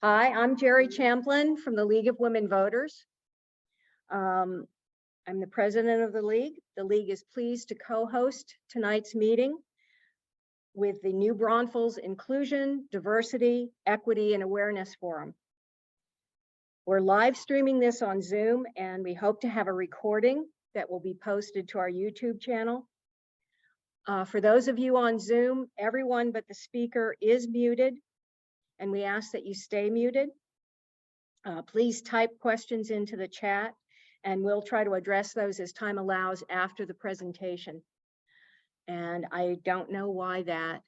Hi, I'm Jerry Champlin from the League of Women Voters. I'm the president of the League. The League is pleased to co-host tonight's meeting with the new Braunfels Inclusion, Diversity, Equity, and Awareness Forum. We're live streaming this on Zoom, and we hope to have a recording that will be posted to our YouTube channel. For those of you on Zoom, everyone but the speaker is muted, and we ask that you stay muted. Please type questions into the chat, and we'll try to address those as time allows after the presentation. And I don't know why that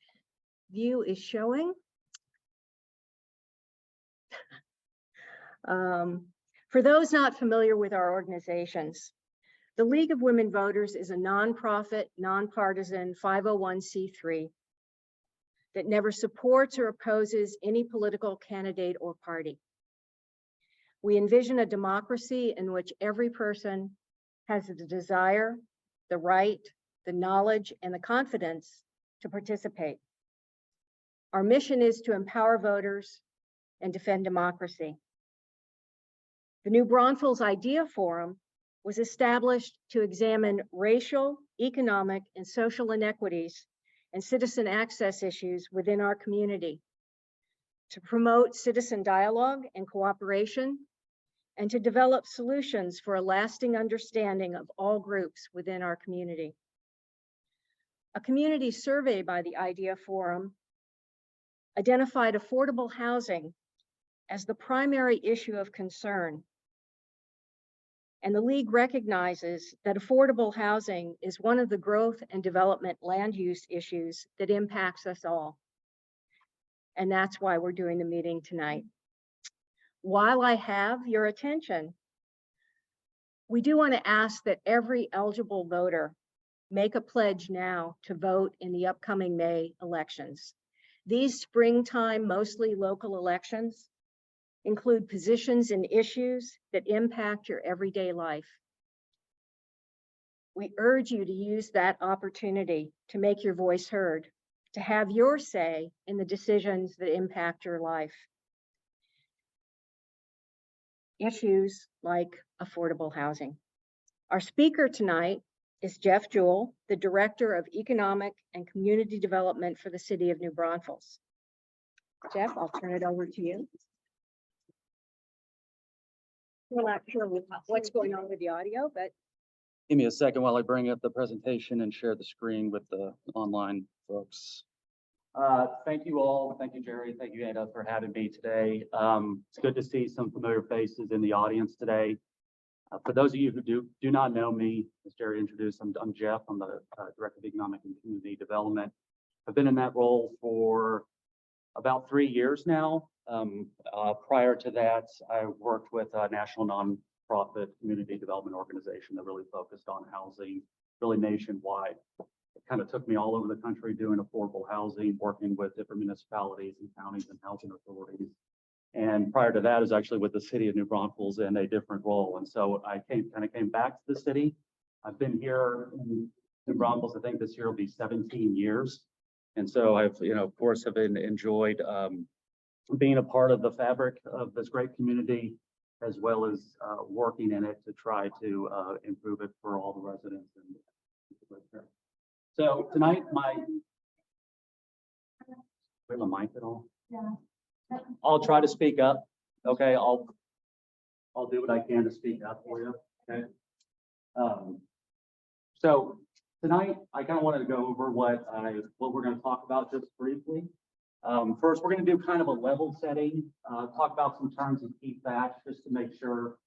view is showing. For those not familiar with our organizations, the League of Women Voters is a nonprofit, nonpartisan 501c3 that never supports or opposes any political candidate or party. We envision a democracy in which every person has the desire, the right, the knowledge, and the confidence to participate. Our mission is to empower voters and defend democracy. The new Braunfels Idea Forum was established to examine racial, economic, and social inequities and citizen access issues within our community, to promote citizen dialogue and cooperation, and to develop solutions for a lasting understanding of all groups within our community. A community survey by the Idea Forum identified affordable housing as the primary issue of concern. And the League recognizes that affordable housing is one of the growth and development land use issues that impacts us all. And that's why we're doing the meeting tonight. While I have your attention, we do want to ask that every eligible voter make a pledge now to vote in the upcoming May elections. These springtime, mostly local elections include positions and issues that impact your everyday life. We urge you to use that opportunity to make your voice heard, to have your say in the decisions that impact your life. Issues like affordable housing. Our speaker tonight is Jeff Jewell, the Director of Economic and Community Development for the City of New Braunfels. Jeff, I'll turn it over to you. We're not sure what's going on with the audio, but give me a second while I bring up the presentation and share the screen with the online folks. Thank you all. Thank you, Jerry. Thank you, Ada, for having me today. It's good to see some familiar faces in the audience today. For those of you who do not know me, as Jerry introduced, I'm Jeff. I'm the Director of Economic and Community Development. I've been in that role for about 3 years now. Prior to that, I worked with a national nonprofit community development organization that really focused on housing, really nationwide. It kind of took me all over the country doing affordable housing, working with different municipalities and counties and housing authorities. And prior to that is actually with the city of New Braunfels in a different role. And so I came back to the city. I've been here in New Braunfels, I think this year will be 17 years. And so I've, of course, have enjoyed being a part of the fabric of this great community, as well as working in it to try to improve it for all the residents. So tonight, we have a mic at all? Yeah. I'll try to speak up. Okay, I'll do what I can to speak up for you. Okay. So tonight, I kind of wanted to go over what we're going to talk about just briefly. First, we're going to do kind of a level setting, talk about some terms and key facts, just to make sure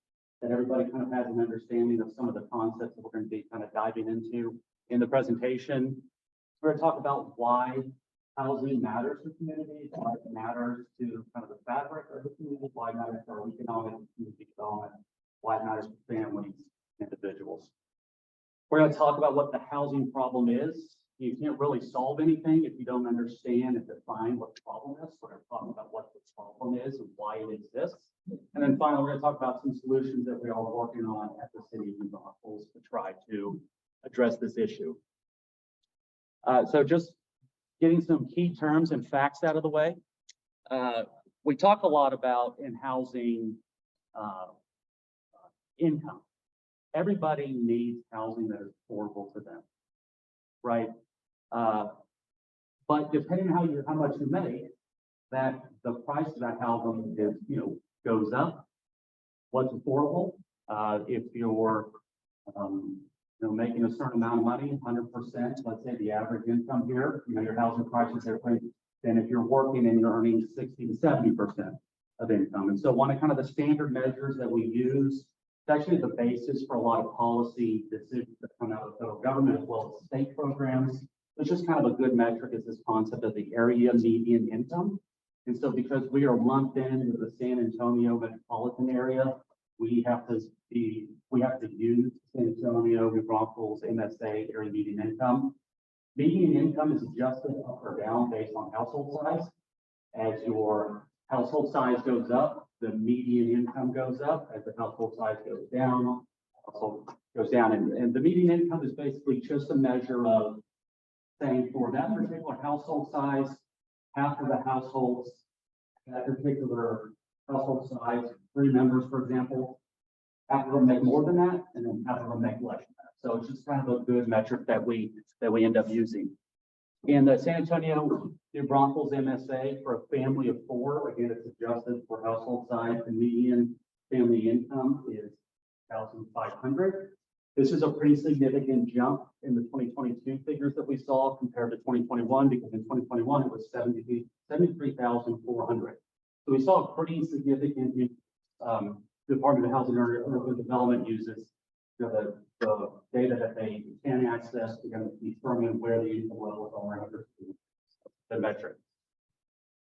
that everybody kind of has an understanding of some of the concepts that we're going to be kind of diving into in the presentation. We're going to talk about why housing matters to communities, why it matters to kind of the fabric of the community, why it matters to our economic and community development, why it matters to families, individuals. We're going to talk about what the housing problem is. You can't really solve anything if you don't understand and define what the problem is. We're going to talk about what the problem is and why it exists. And then finally, we're going to talk about some solutions that we are working on at the City of New Braunfels to try to address this issue. So just getting some key terms and facts out of the way. we talk a lot about in housing income. Everybody needs housing that is affordable to them, right? But depending on how much you make, that the price of that housing is, goes up. What's affordable? If you're, making a certain amount of money, 100%, let's say the average income here, your housing price is different than if you're working and you're earning 60 to 70% of income. And so one of kind of the standard measures that we use, it's actually the basis for a lot of policy decisions that come out of the federal government as well as state programs. It's just kind of a good metric is this concept of the area median income. And so because we are lumped in with the San Antonio metropolitan area, we have to use San Antonio, New Braunfels, MSA area median income. Median income is adjusted up or down based on household size. As your household size goes up, the median income goes up. As the household size goes down, household goes down. And the median income is basically just a measure of saying for that particular household size, half of the households, that particular household size, 3 members, for example, half of them make more than that, and then half of them make less than that. So it's just kind of a good metric that we end up using. In the San Antonio, New Braunfels MSA for a family of 4, again, it's adjusted for household size. The median family income is $1,500. This is a pretty significant jump in the 2022 figures that we saw compared to 2021, because in 2021 it was 73,400. So we saw a pretty significant. Department of Housing and Urban Development uses the data that they can access to kind of determine where the income levels are under the metric.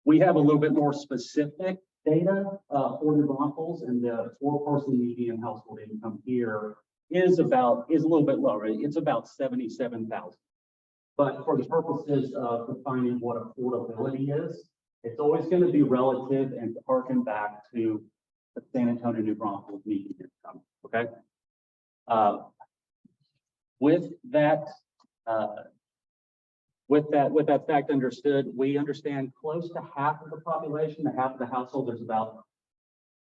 We have a little bit more specific data for New Braunfels, and the 4-person median household income here is a little bit lower. It's about 77,000. But for the purposes of defining what affordability is, it's always going to be relative and harken back to the San Antonio, New Braunfels median income. Okay. With that fact understood, we understand close to half of the population, half of the household, there's about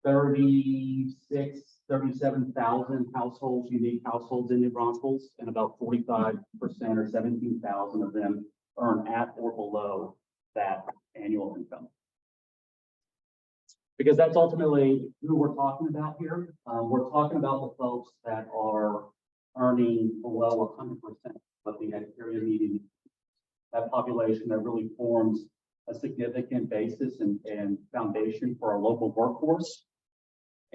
37,000 households, unique households in New Braunfels, and about 45% or 17,000 of them earn at or below that annual income. Because that's ultimately who we're talking about here. We're talking about the folks that are earning below 100% of the area median. That population that really forms a significant basis and foundation for our local workforce.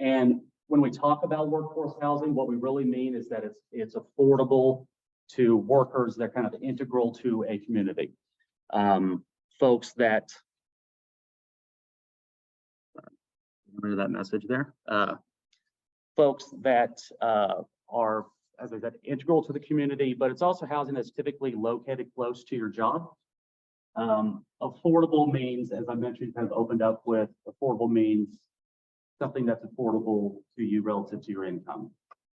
And when we talk about workforce housing, what we really mean is that it's affordable to workers that are kind of integral to a community. Folks that rid of that message there. Folks that are, as I said, integral to the community, but it's also housing that's typically located close to your job. Affordable means, as I mentioned, kind of opened up with, affordable means something that's affordable to you relative to your income.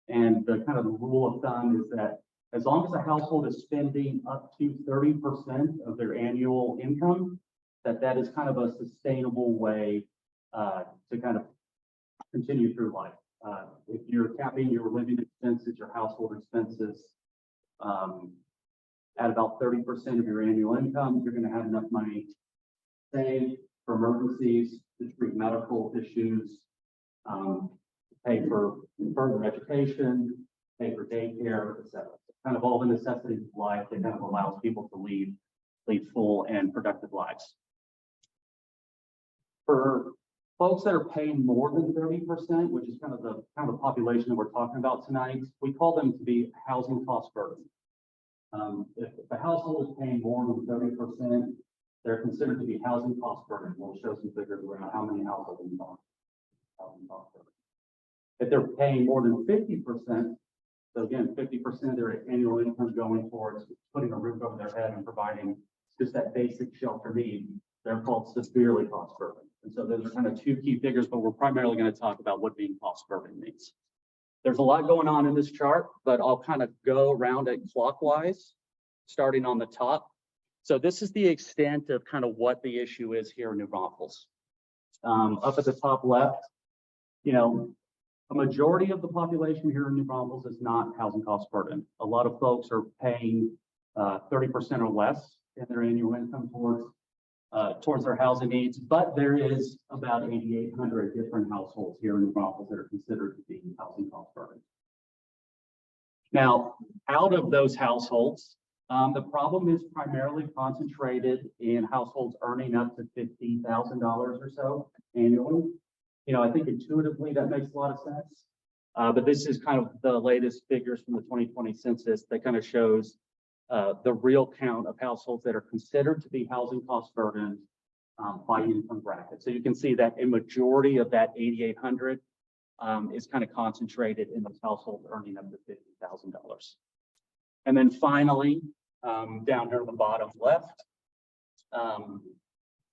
And the kind of the rule of thumb is that as long as a household is spending up to 30% of their annual income, that is kind of a sustainable way to kind of continue through life. If you're capping your living expenses, your household expenses at about 30% of your annual income, you're going to have enough money saved for emergencies, to treat medical issues, pay for further education, pay for daycare, etc. Kind of all the necessities of life that kind of allows people to lead full and productive lives. For folks that are paying more than 30%, which is kind of the population that we're talking about tonight, we call them to be housing cost burden. If the household is paying more than 30%, they're considered to be housing cost burden. We'll show some figures around how many households involved. If they're paying more than 50%, so again, 50% of their annual income going towards putting a roof over their head and providing just that basic shelter need, they're called severely cost burden. And so those are kind of two key figures, but we're primarily going to talk about what being cost burden means. There's a lot going on in this chart, but I'll kind of go around it clockwise, starting on the top. So this is the extent of kind of what the issue is here in New Braunfels. Up at the top left, you know, a majority of the population here in New Braunfels is not housing cost burden. A lot of folks are paying 30% or less in their annual income towards their housing needs, but there is about 8,800 different households here in New Braunfels that are considered to be housing cost burden. Now, out of those households, the problem is primarily concentrated in households earning up to $50,000 or so annually. You know, I think intuitively that makes a lot of sense. But this is kind of the latest figures from the 2020 census that kind of shows the real count of households that are considered to be housing cost burdened by income bracket. So you can see that a majority of that 8,800 is kind of concentrated in those households earning up to $50,000. And then finally, down here on the bottom left,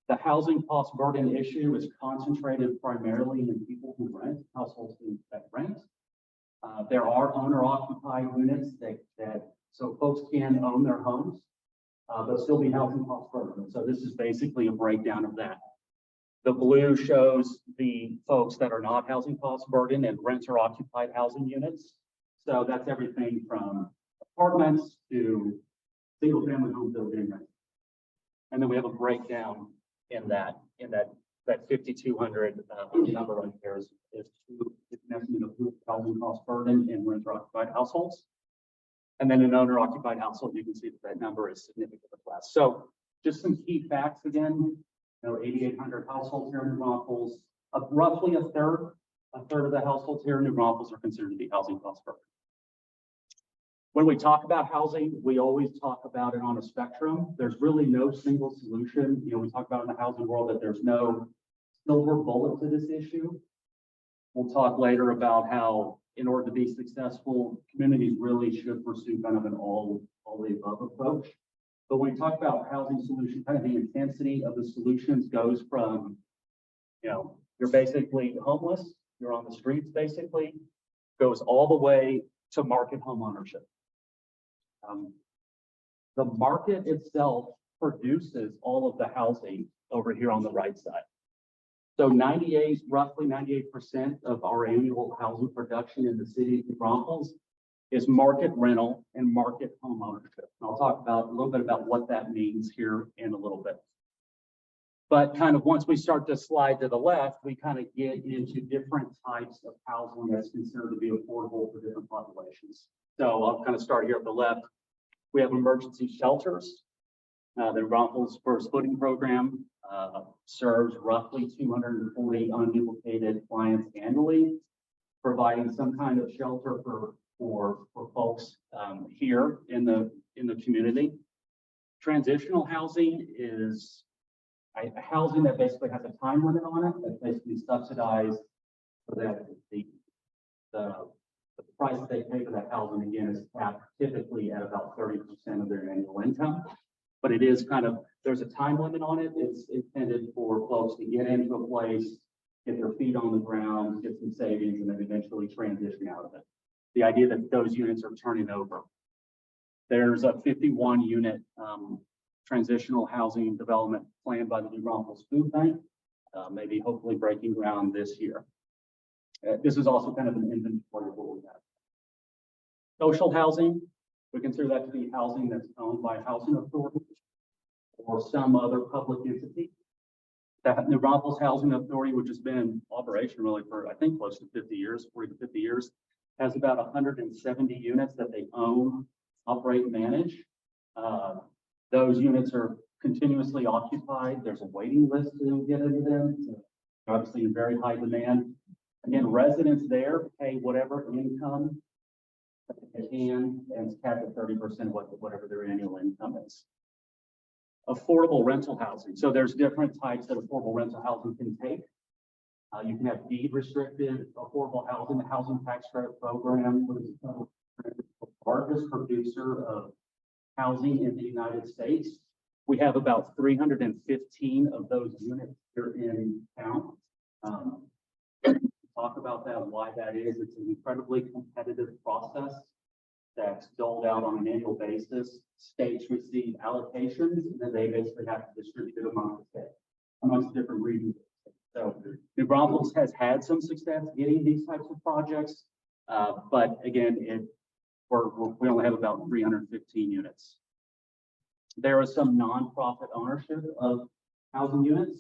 the housing cost burden issue is concentrated primarily in people who rent, households that rent. There are owner-occupied units so folks can own their homes, but still be housing cost burden. So this is basically a breakdown of that. The blue shows the folks that are not housing cost burden and renter-occupied housing units. So that's everything from apartments to single-family homes that are being rented. And then we have a breakdown in that 5,200 number right there is an estimate of housing cost burden in renter-occupied households. And then an owner-occupied household, you can see that number is significantly less. So just some key facts again. You know, 8,800 households here in New Braunfels. Roughly a third of the households here in New Braunfels are considered to be housing cost burden. When we talk about housing, we always talk about it on a spectrum. There's really no single solution. You know, we talk about in the housing world that there's no silver bullet to this issue. We'll talk later about how, in order to be successful, communities really should pursue kind of an all the above approach. But when we talk about housing solution, kind of the intensity of the solutions goes from, you know, you're basically homeless, you're on the streets basically, goes all the way to market home ownership. The market itself produces all of the housing over here on the right side. So roughly 98% of our annual housing production in the city of New Braunfels is market rental and market home ownership. And I'll talk about a little bit about what that means here in a little bit. But kind of once we start to slide to the left, we kind of get into different types of housing that's considered to be affordable for different populations. So I'll kind of start here at the left. We have emergency shelters. The Braunfels First Footing Program serves roughly 240 unduplicated clients annually, providing some kind of shelter for folks here in the community. Transitional housing is a housing that basically has a time limit on it, that's basically subsidized so that the price that they pay for that housing, again, is capped typically at about 30% of their annual income. But it is kind of, there's a time limit on it. It's intended for folks to get into a place, get their feet on the ground, get some savings, and then eventually transition out of it. The idea that those units are turning over. There's a 51 unit transitional housing development planned by the New Braunfels Food Bank, maybe hopefully breaking ground this year. This is also kind of an inventory of what we have. Social housing, we consider that to be housing that's owned by a housing authority or some other public entity. The New Braunfels Housing Authority, which has been in operation really for, I think, close to 50 years, 40 to 50 years, has about 170 units that they own, operate, and manage. Those units are continuously occupied. There's a waiting list to get into them. So they're obviously in very high demand. Again, residents there pay whatever income that they can, and it's capped at 30% of whatever their annual income is. Affordable rental housing. So there's different types that affordable rental housing can take. You can have deed restricted affordable housing. The housing tax credit program was the largest producer of housing in the United States. We have about 315 of those units here in town. Talk about that and why that is. It's an incredibly competitive process that's doled out on an annual basis. States receive allocations, and then they basically have to distribute it amongst the state, amongst different regions. So New Braunfels has had some success getting these types of projects, but again, we only have about 315 units. There is some nonprofit ownership of housing units.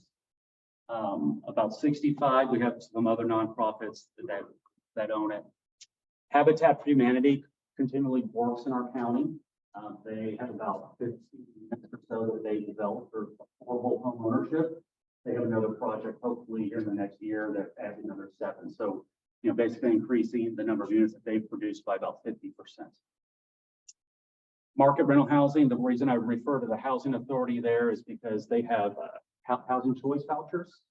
About 65, we have some other nonprofits that own it. Habitat for Humanity continually works in our county. They have about 15 units or so that they develop for affordable home ownership. They have another project hopefully here in the next year that adds another 7. So, you know, basically increasing the number of units that they've produced by about 50%. Market rental housing, the reason I refer to the housing authority there is because they have housing choice vouchers.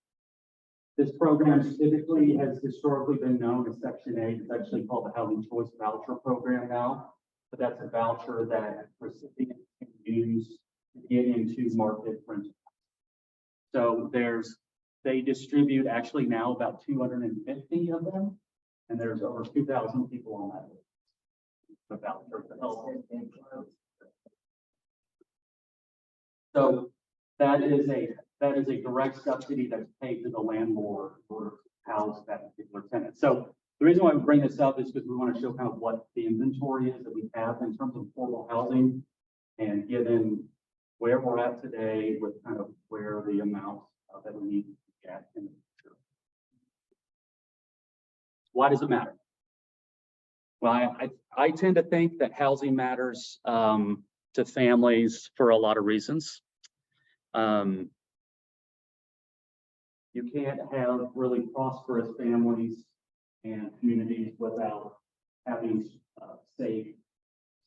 This program typically has historically been known as Section 8. It's actually called the Housing Choice Voucher Program now, but that's a voucher that recipients can use to get into market rental. So they distribute actually now about 250 of them, and there's over 2,000 people on that list. The voucher to help. So that is a direct subsidy that's paid to the landlord for house that particular tenant. So the reason why we bring this up is because we want to show kind of what the inventory is that we have in terms of affordable housing, and given where we're at today with kind of where the amount that we need to get in the future. Why does it matter? Well, I tend to think that housing matters to families for a lot of reasons. You can't have really prosperous families and communities without having safe,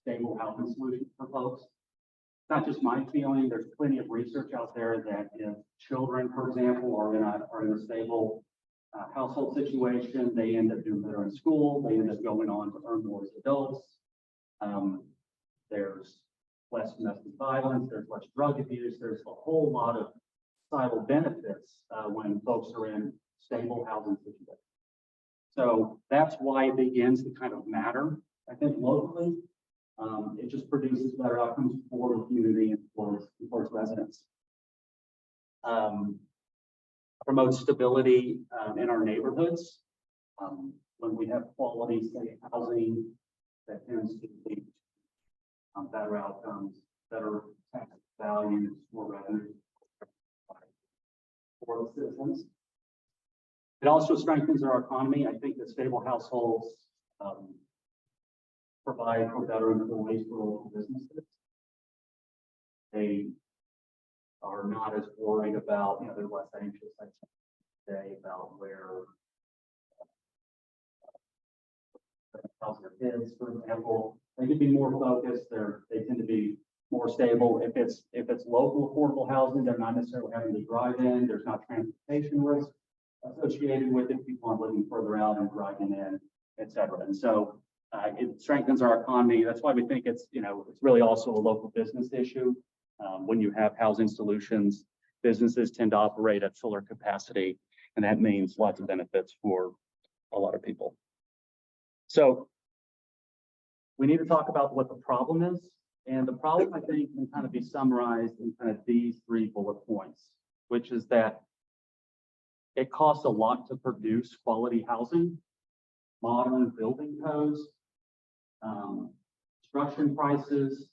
stable housing solutions for folks. It's not just my feeling. There's plenty of research out there that if children, for example, are in a stable household situation, they end up doing better in school. They end up going on to earn more as adults. There's less domestic violence. There's less drug abuse. There's a whole lot of societal benefits when folks are in stable housing situations. So that's why it begins to kind of matter, I think, locally. It just produces better outcomes for the community and for its residents. Promotes stability in our neighborhoods. When we have quality, safe housing, that tends to lead to better outcomes, better tax values, more revenue for the citizens. It also strengthens our economy. I think that stable households provide for better employees for local businesses. They are not as worried about, they're less anxious, I say, about where house their kids, for example. They can be more focused. They tend to be more stable. If it's local affordable housing, they're not necessarily having to drive in. There's not transportation risk associated with it. People aren't living further out and driving in, et cetera. And so it strengthens our economy. That's why we think it's really also a local business issue. When you have housing solutions, businesses tend to operate at fuller capacity, and that means lots of benefits for a lot of people. So we need to talk about what the problem is. And the problem, I think, can kind of be summarized in kind of these 3 bullet points, which is that it costs a lot to produce quality housing, modern building codes, construction prices,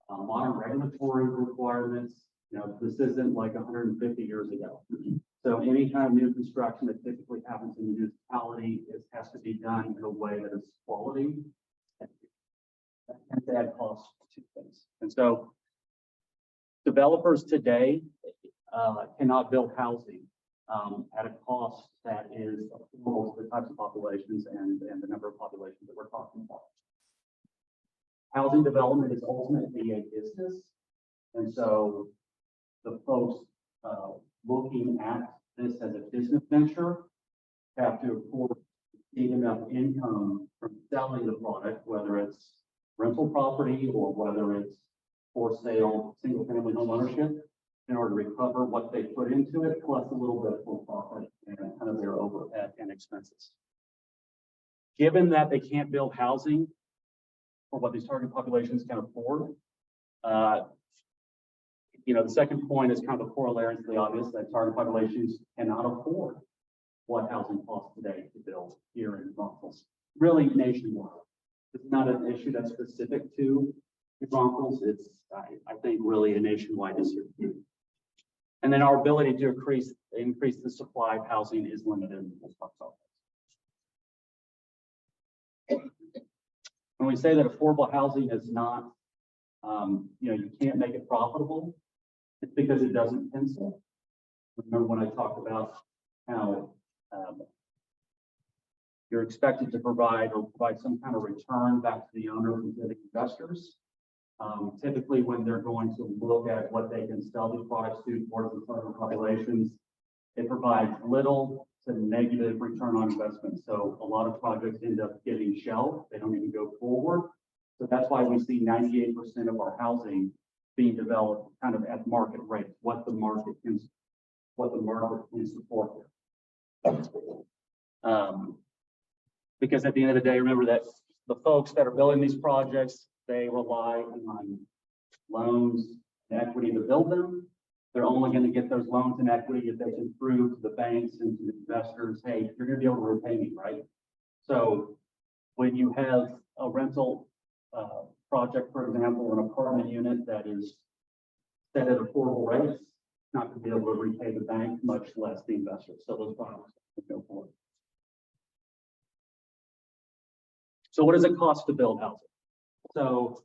modern regulatory requirements. This isn't like 150 years ago. So any kind of new construction that typically happens in the municipality has to be done in a way that is quality and add costs to things. And so developers today cannot build housing at a cost that is affordable to the types of populations and the number of populations that we're talking about. Housing development is ultimately a business. And so the folks looking at this as a business venture have to, of course, see enough income from selling the product, whether it's rental property or whether it's for sale, single family home ownership, in order to recover what they put into it, plus a little bit for profit and kind of their overhead and expenses. Given that they can't build housing for what these target populations can afford, the second point is kind of a corollary to the obvious that target populations cannot afford what housing costs today to build here in Braunfels, really nationwide. It's not an issue that's specific to Braunfels. It's, I think, really a nationwide issue. And then our ability to increase the supply of housing is limited. When we say that affordable housing is not, you can't make it profitable, it's because it doesn't pencil. Remember when I talked about how you're expected to provide some kind of return back to the owner and to the investors. Typically, when they're going to look at what they can sell these products to towards the target populations, it provides little to negative return on investment. So a lot of projects end up getting shelved. They don't even go forward. So that's why we see 98% of our housing being developed kind of at market rate, what the market can support. Because at the end of the day, remember that the folks that are building these projects, they rely on loans and equity to build them. They're only going to get those loans and equity if they can prove to the banks and to the investors, hey, you're going to be able to repay me, right? So when you have a rental project, for example, an apartment unit that is set at affordable rates, not going to be able to repay the bank, much less the investors. So those projects go forward. So what does it cost to build housing? So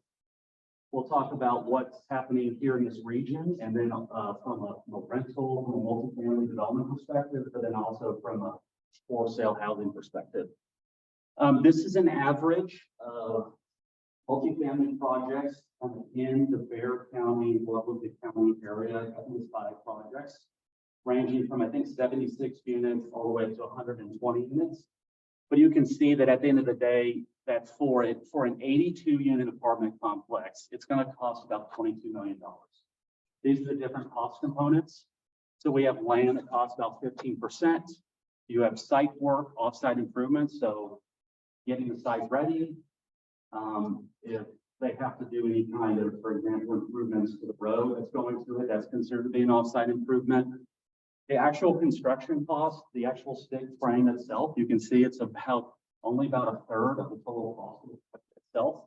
we'll talk about what's happening here in this region, and then from a rental, from a multifamily development perspective, but then also from a for sale housing perspective. This is an average of multifamily projects in the Bear County, LWVCA County area. I think it's 5 projects, ranging from, I think, 76 units all the way to 120 units. But you can see that at the end of the day, that's for an 82-unit apartment complex, it's going to cost about $22 million. These are the different cost components. So we have land that costs about 15%. You have site work, off-site improvements, so getting the site ready. If they have to do any kind of, for example, improvements to the road that's going through it, that's considered to be an off-site improvement. The actual construction cost, the actual stick frame itself, you can see it's only about a third of the total cost of itself.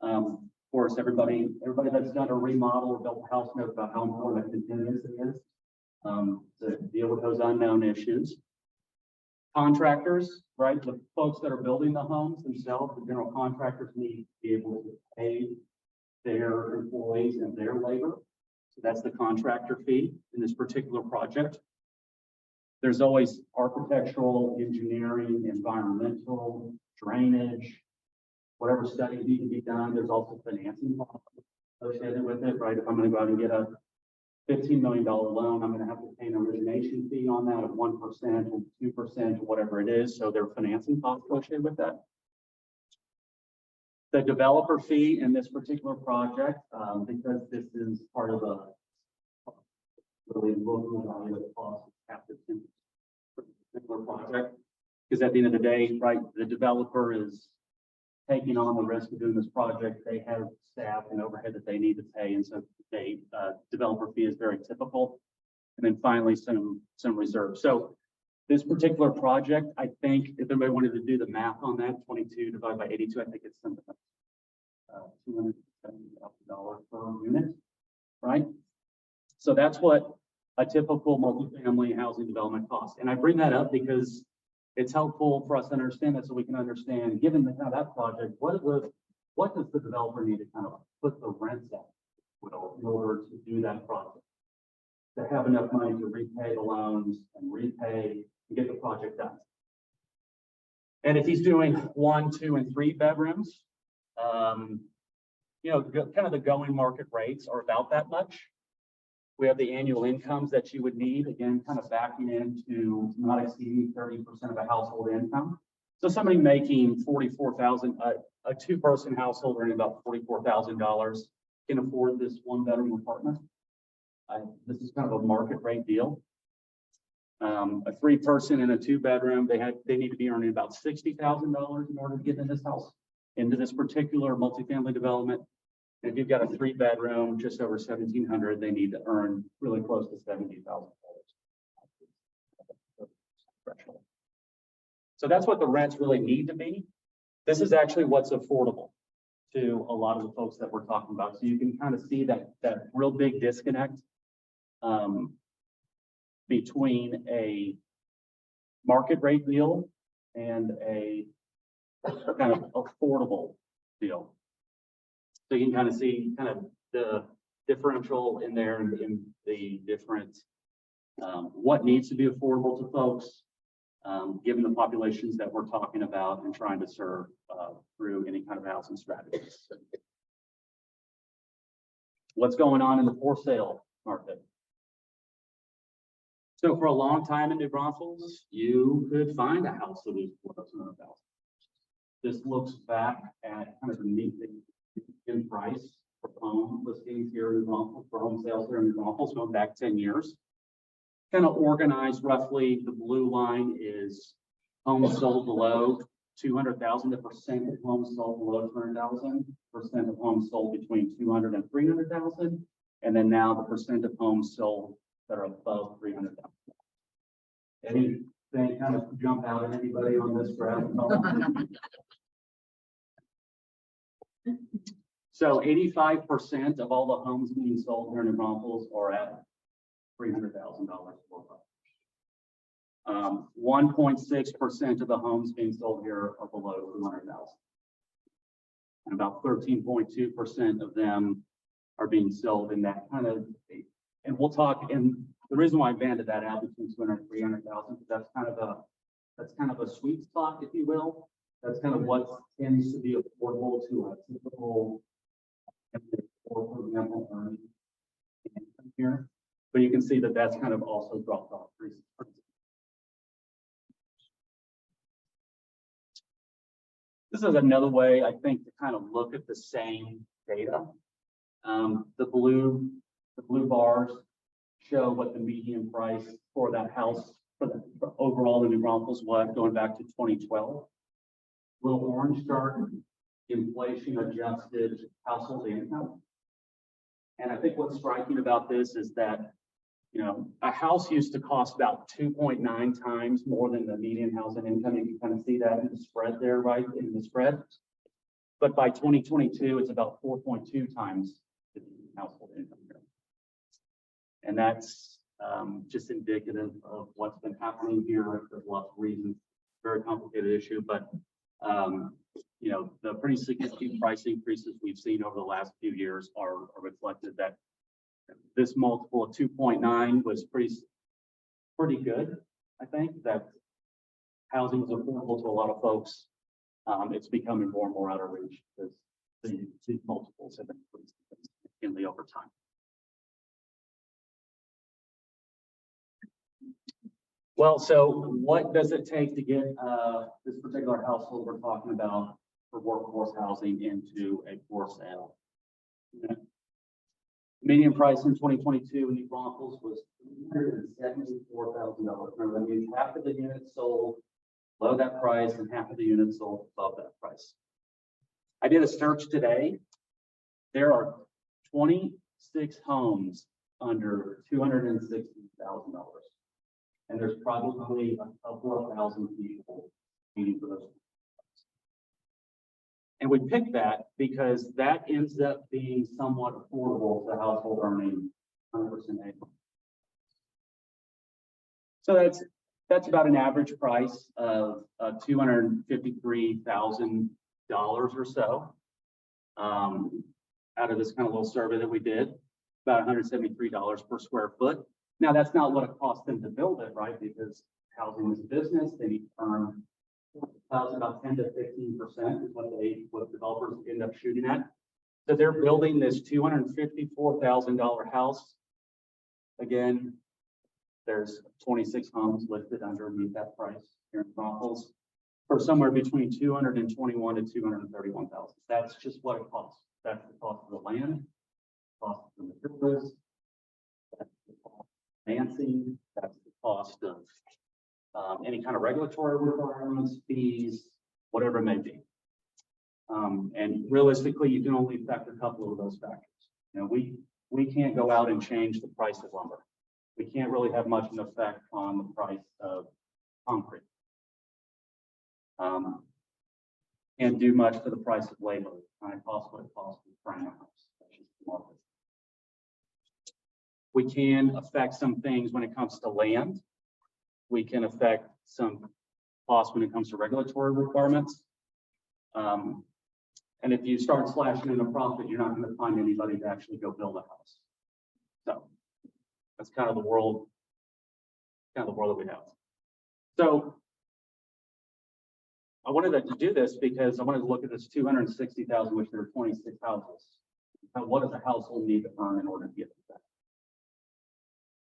Of course, everybody that's done a remodel or built a house knows about how important that contingency is to deal with those unknown issues. Contractors, right? The folks that are building the homes themselves, the general contractors need to be able to pay their employees and their labor. So that's the contractor fee in this particular project. There's always architectural, engineering, environmental, drainage, whatever studies need to be done. There's also financing associated with it, right? If I'm going to go out and get a $15 million loan, I'm going to have to pay an origination fee on that of 1% or 2% or whatever it is. So there are financing costs associated with that. The developer fee in this particular project, because this is part of a really looking at the cost of captive for this particular project, because at the end of the day, right, the developer is taking on the risk of doing this project. They have staff and overhead that they need to pay, and so developer fee is very typical. And then finally, some reserves. So this particular project, I think, if anybody wanted to do the math on that, 22 divided by 82, I think it's something like $270,000 per unit, right? So that's what a typical multifamily housing development costs. And I bring that up because it's helpful for us to understand that, so we can understand, given the kind of that project, what does the developer need to kind of put the rents at in order to do that project, to have enough money to repay the loans and get the project done. And if he's doing 1, 2, and 3 bedrooms, kind of the going market rates are about that much. We have the annual incomes that you would need, again, kind of backing into not exceeding 30% of a household income. So somebody making $44,000, a 2-person household earning about $44,000 can afford this 1-bedroom apartment. This is kind of a market rate deal. A 3-person and a 2-bedroom, they need to be earning about $60,000 in order to get in this house, into this particular multifamily development. If you've got a 3-bedroom, just over 1,700, they need to earn really close to $70,000. So that's what the rents really need to be. This is actually what's affordable to a lot of the folks that we're talking about. So you can kind of see that real big disconnect between a market rate deal and a kind of affordable deal. So you can kind of see kind of the differential in there in the different what needs to be affordable to folks, given the populations that we're talking about and trying to serve through any kind of housing strategies. What's going on in the for sale market? So for a long time in New Braunfels, you could find a house that was worth $200,000. This looks back at kind of the median price for home listings here in New Braunfels, for home sales here in New Braunfels, going back 10 years. Kind of organized roughly, the blue line is homes sold below 200,000, the percent of homes sold below 200,000, percent of homes sold between 200 and 300,000, and then now the percent of homes sold that are above 300,000. Anything kind of jump out at anybody on this graph? So 85% of all the homes being sold here in New Braunfels are at $300,000 or above. 1.6% of the homes being sold here are below 200,000. And about 13.2% of them are being sold in that kind of, and we'll talk, and the reason why I banded that out between 200 and 300,000, that's kind of a sweet spot, if you will. That's kind of what tends to be affordable to a typical, for example, earning income here. But you can see that that's kind of also dropped off recently. This is another way, I think, to kind of look at the same data. The blue bars show what the median price for that house for overall in New Braunfels was going back to 2012. Little orange chart, inflation adjusted household income. And I think what's striking about this is that, you know, a house used to cost about 2.9 times more than the median housing income. You can kind of see that in the spread there, right, in the spread. But by 2022, it's about 4.2 times the household income here. And that's just indicative of what's been happening here. There's lots of reasons, very complicated issue, but you know, the pretty significant price increases we've seen over the last few years are reflected that this multiple of 2.9 was pretty good. I think that housing is affordable to a lot of folks. It's becoming more and more out of reach because the multiples have increased significantly over time. Well, so what does it take to get this particular household we're talking about for workforce housing into a for sale? Median price in 2022 in New Braunfels was $374,000. Remember, that means half of the units sold below that price and half of the units sold above that price. I did a search today. There are 26 homes under $260,000. And there's probably a couple of thousand people meeting for those. And we picked that because that ends up being somewhat affordable to household earning 100% income. So that's about an average price of $253,000 or so. Out of this kind of little survey that we did, about $173 per square foot. Now, that's not what it costs them to build it, right? Because housing is a business, they need to earn about 10 to 15% is what developers end up shooting at. So they're building this $254,000 house. Again, there's 26 homes listed underneath that price here in Braunfels for somewhere between $221,000 to $231,000. That's just what it costs. That's the cost of the land, cost of the materials, that's the cost of financing, that's the cost of any kind of regulatory requirements, fees, whatever it may be. And realistically, you can only affect a couple of those factors. You know, we can't go out and change the price of lumber. We can't really have much of an effect on the price of concrete. Can't do much for the price of labor. It costs what it costs to frame a house. That's just the market. We can affect some things when it comes to land. We can affect some costs when it comes to regulatory requirements. And if you start slashing in a profit, you're not going to find anybody to actually go build a house. So that's kind of the world that we have. So I wanted to do this because I wanted to look at this 260,000, which there are 26 houses. Now, what does a household need to earn in order to get to that?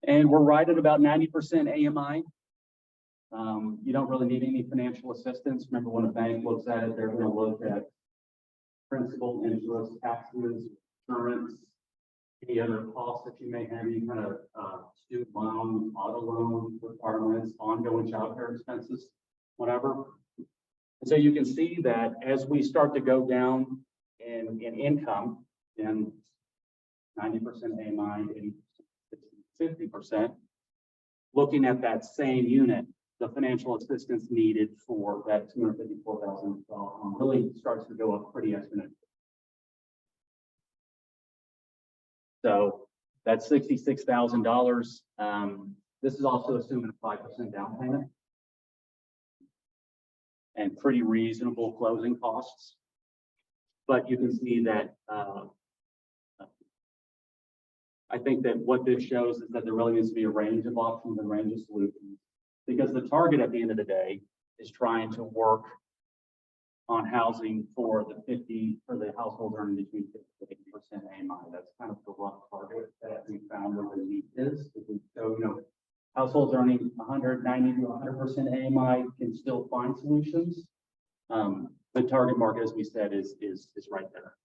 And we're right at about 90% AMI. You don't really need any financial assistance. Remember, when a bank looks at it, they're going to look at principal, interest, taxes, insurance, any other costs that you may have, any kind of student loan, auto loan requirements, ongoing child care expenses, whatever. And so you can see that as we start to go down in income, in 90% AMI, 80%, 50%, looking at that same unit, the financial assistance needed for that $254,000 really starts to go up pretty exponentially. So that's $66,000. This is also assuming a 5% down payment and pretty reasonable closing costs. But you can see that I think that what this shows is that there really needs to be a range of options and range of solutions, because the target at the end of the day is trying to work on housing for the households earning between 50 to 80% AMI. That's kind of the rough target that we found where the need is. So, you know, households earning 190 to 100% AMI can still find solutions. The target market, as we said, is right there.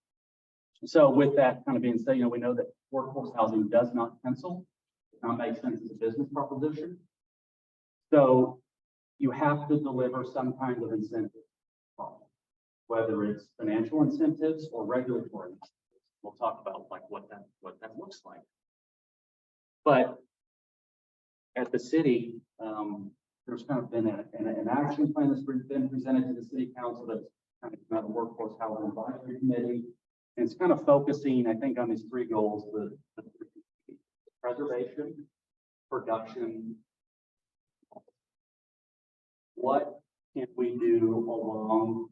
So with that kind of being said, you know, we know that workforce housing does not pencil. It does not make sense as a business proposition. So you have to deliver some kind of incentive, whether it's financial incentives or regulatory incentives. We'll talk about like what that looks like. But at the city, there's kind of been an action plan that's been presented to the city council that's kind of come out of the Workforce Housing Advisory Committee. And it's kind of focusing, I think, on these three goals: the preservation, production. What can we do along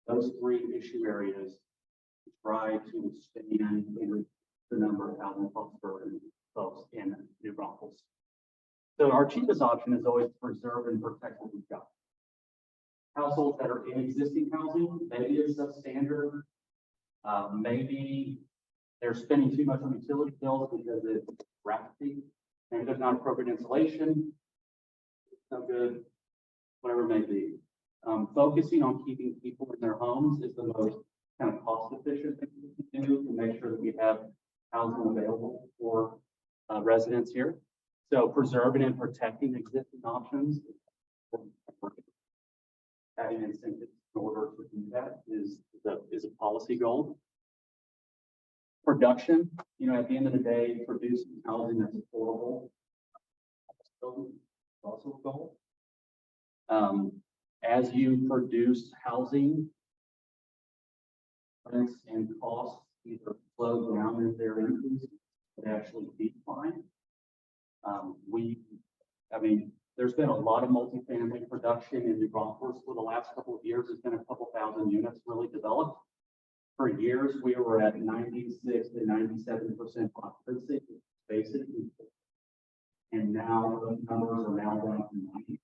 those three issue areas to try to expand the number of housing folks in New Braunfels? So our cheapest option is always to preserve and protect what we've got. Households that are in existing housing, maybe it's substandard, maybe they're spending too much on utility bills because it's rapidly, maybe there's not appropriate insulation, it's no good, whatever it may be. Focusing on keeping people in their homes is the most kind of cost efficient thing we can do to make sure that we have housing available for residents here. So preserving and protecting existing options, having incentives in order to do that is a policy goal. Production, you know, at the end of the day, producing housing that's affordable is also a goal. As you produce housing, rents and costs either slow down as they're increasing, but actually decline. There's been a lot of multifamily production in New Braunfels for the last couple of years. There's been a couple thousand units really developed. For years, we were at 96 to 97% occupancy, basically. And now those numbers are now down to 90.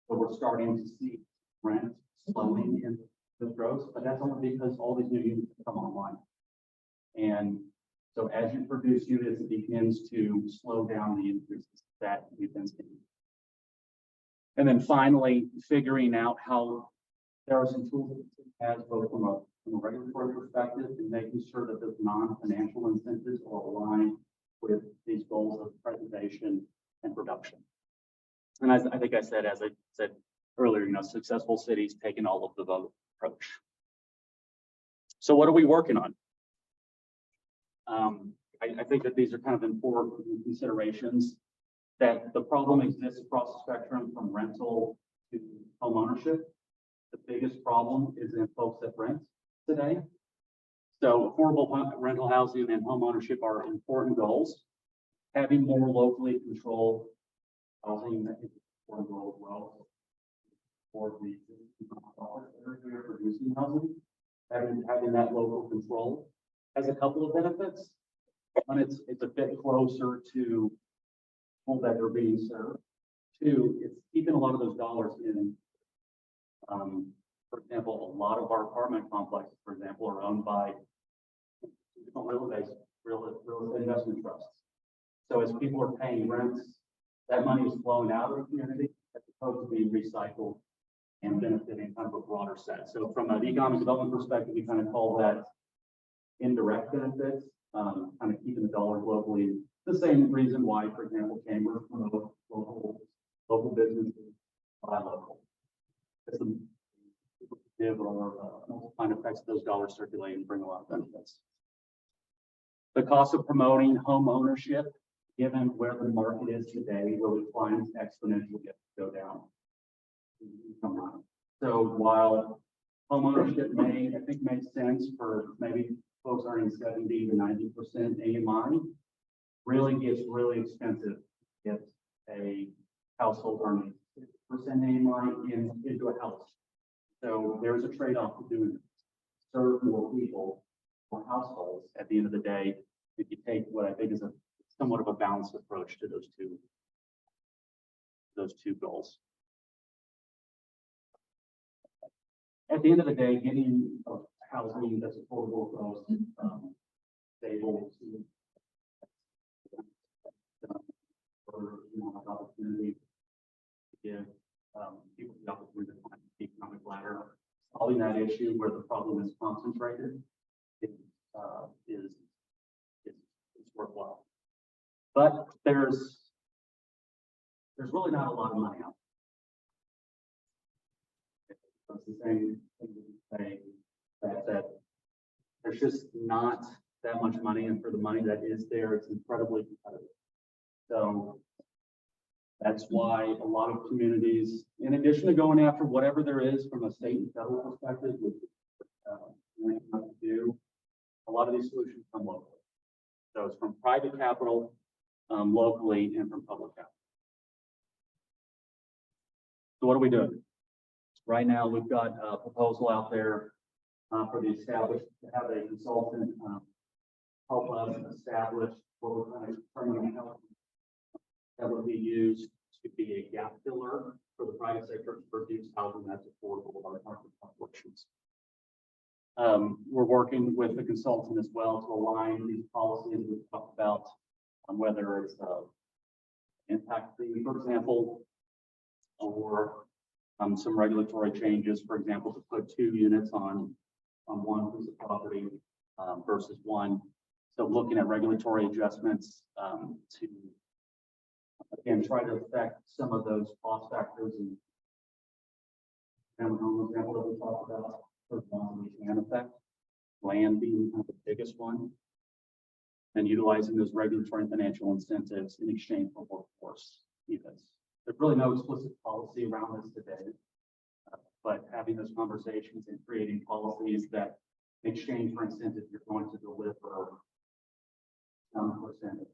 So we're starting to see rent slowing in the growth, but that's only because all these new units have come online. And so as you produce units, it begins to slow down the increases that we've been seeing. And then finally, figuring out how there are some tools that the city has both from a regulatory perspective and making sure that those non-financial incentives are aligned with these goals of preservation and production. And I think I said, as I said earlier, you know, successful cities take an all of the above approach. So what are we working on? I think that these are kind of important considerations, that the problem exists across the spectrum from rental to home ownership. The biggest problem is in folks that rent today. So affordable rental housing and home ownership are important goals. Having more locally controlled housing, I think, is important goal as well. For the producing housing, having that local control has a couple of benefits. One, it's a bit closer to people that are being served. Two, it's keeping a lot of those dollars in. For example, a lot of our apartment complexes, for example, are owned by real estate investment trusts. So as people are paying rents, that money is flowing out of the community as opposed to being recycled and benefiting kind of a broader set. So from an economic development perspective, we kind of call that indirect benefits, kind of keeping the dollars locally. The same reason why, for example, Cambridge promotes local businesses buy local. It's a multiplying effects of those dollars circulate and bring a lot of benefits. The cost of promoting home ownership, given where the market is today, really climbs exponentially to go down. So while home ownership I think makes sense for maybe folks earning 70 to 90% AMI, really gets really expensive if a household earning 6% AMI into a house. So there's a trade-off to doing serve more people, more households at the end of the day, if you take what I think is a somewhat of a balanced approach to those two goals. At the end of the day, getting housing that's affordable for those stable opportunity to give people the opportunity to climb the economic ladder. Solving that issue where the problem is concentrated is worthwhile. But there's really not a lot of money out there. It's the same thing to say that there's just not that much money, and for the money that is there, it's incredibly competitive. So that's why a lot of communities, in addition to going after whatever there is from a state and federal perspective, which we have to do, a lot of these solutions come locally. So it's from private capital, locally, and from public capital. So what are we doing? Right now, we've got a proposal out there for the established to have a consultant help us establish what we're kind of determining how that would be used to be a gap filler for the private sector to produce housing that's affordable by market populations. We're working with the consultant as well to align these policies we've talked about on whether it's impact fee, for example, or some regulatory changes, for example, to put 2 units on one piece of property versus one. So looking at regulatory adjustments to, again, try to affect some of those cost factors and home example that we talked about. First one, we can affect land being kind of the biggest one, and utilizing those regulatory and financial incentives in exchange for workforce events. There's really no explicit policy around this today, but having those conversations and creating policies that in exchange for incentives, you're going to deliver some percentage.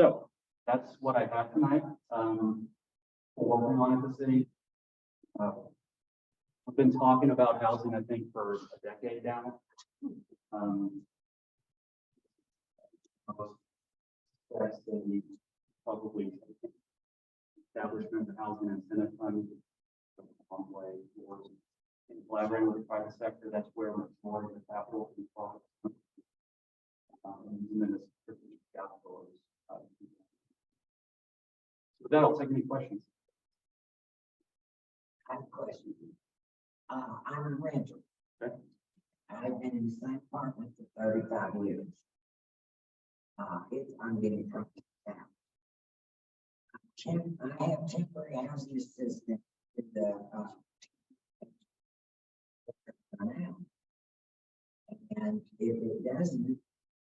So that's what I have tonight. We're working on it, the city. We've been talking about housing, I think, for a decade now. That's the probably establishment of housing incentive fund a long way towards collaborating with the private sector. That's where more of the capital can fall. And then this capital is. With that, I'll take any questions. I have a question. I'm a renter. Okay. I've been in the same apartment for 35 years. I'm getting from down. I have temporary housing assistance with the run out. And if it doesn't,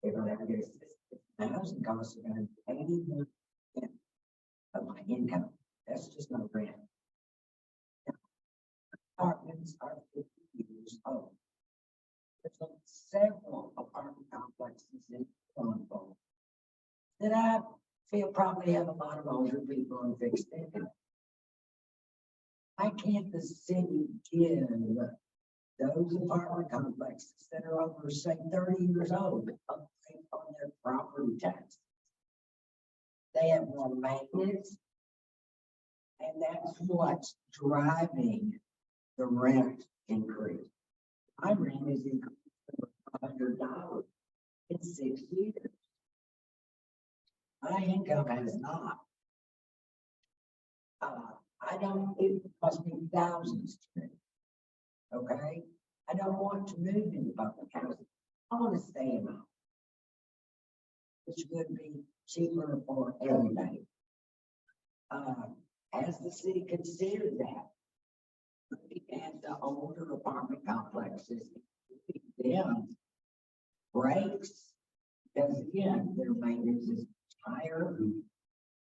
they're gonna have to get assistance. The housing costs are gonna be 81% of my income. That's just my rent. Apartments are 50 years old. There's several apartment complexes in Braunfels that I feel probably have a lot of older people and fixed income. Why can't the city give those apartment complexes that are over, say, 30 years old on their property tax? They have more maintenance, and that's what's driving the rent increase. My rent is increased $100 in 6 years. My income has not. It costs me thousands to move. Okay? I don't want to move into public housing. I want to stay in my home, which would be cheaper for everybody. As the city considers that, looking at the older apartment complexes, them breaks, because again, their maintenance is higher.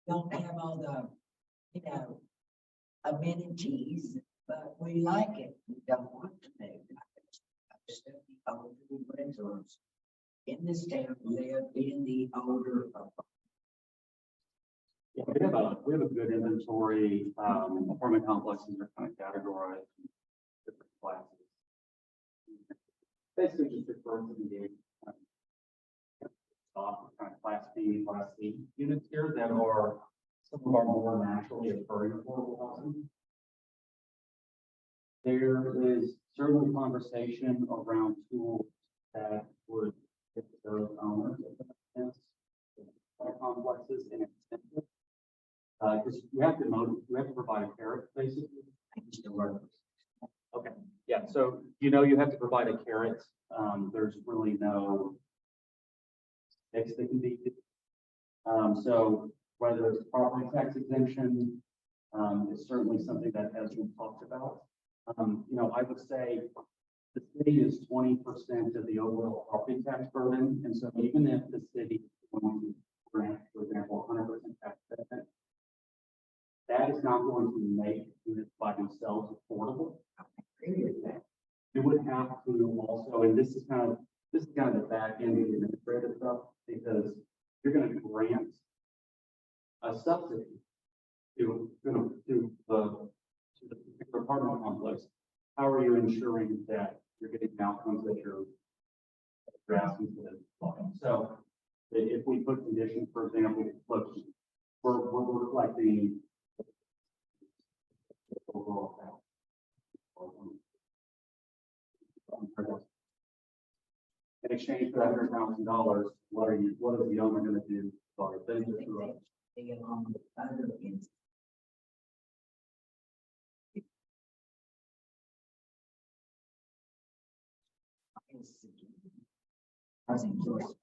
Don't have all the, amenities, but we like it. We don't want to move. Most of the older renters in this town live in the older apartments. Yeah, we have a good inventory. Apartment complexes are kind of categorized in different classes. Basically just refer to the top kind of class B, class C units here that are some of our more naturally occurring affordable housing. There is certainly conversation around tools that would get those owners of the complexes and incentive. Because we have to provide a carrot basically. Okay, yeah, so you have to provide a carrot. There's really no fix that can be. So whether it's property tax exemption, is certainly something that has been talked about. I would say the city is 20% of the overall property tax burden, and so even if the city is going to grant, for example, 100% tax benefit, that is not going to make units by themselves affordable. I agree with that. You would have to also, and this is kind of the back end of the administrative stuff, because you're going to grant a subsidy to the particular apartment complex. How are you ensuring that you're getting outcomes that you're asking for them? So if we put conditions, for example, look, we're reflecting overall. In exchange for that $100,000, what is the owner going to do? Along with other entities. Housing choice.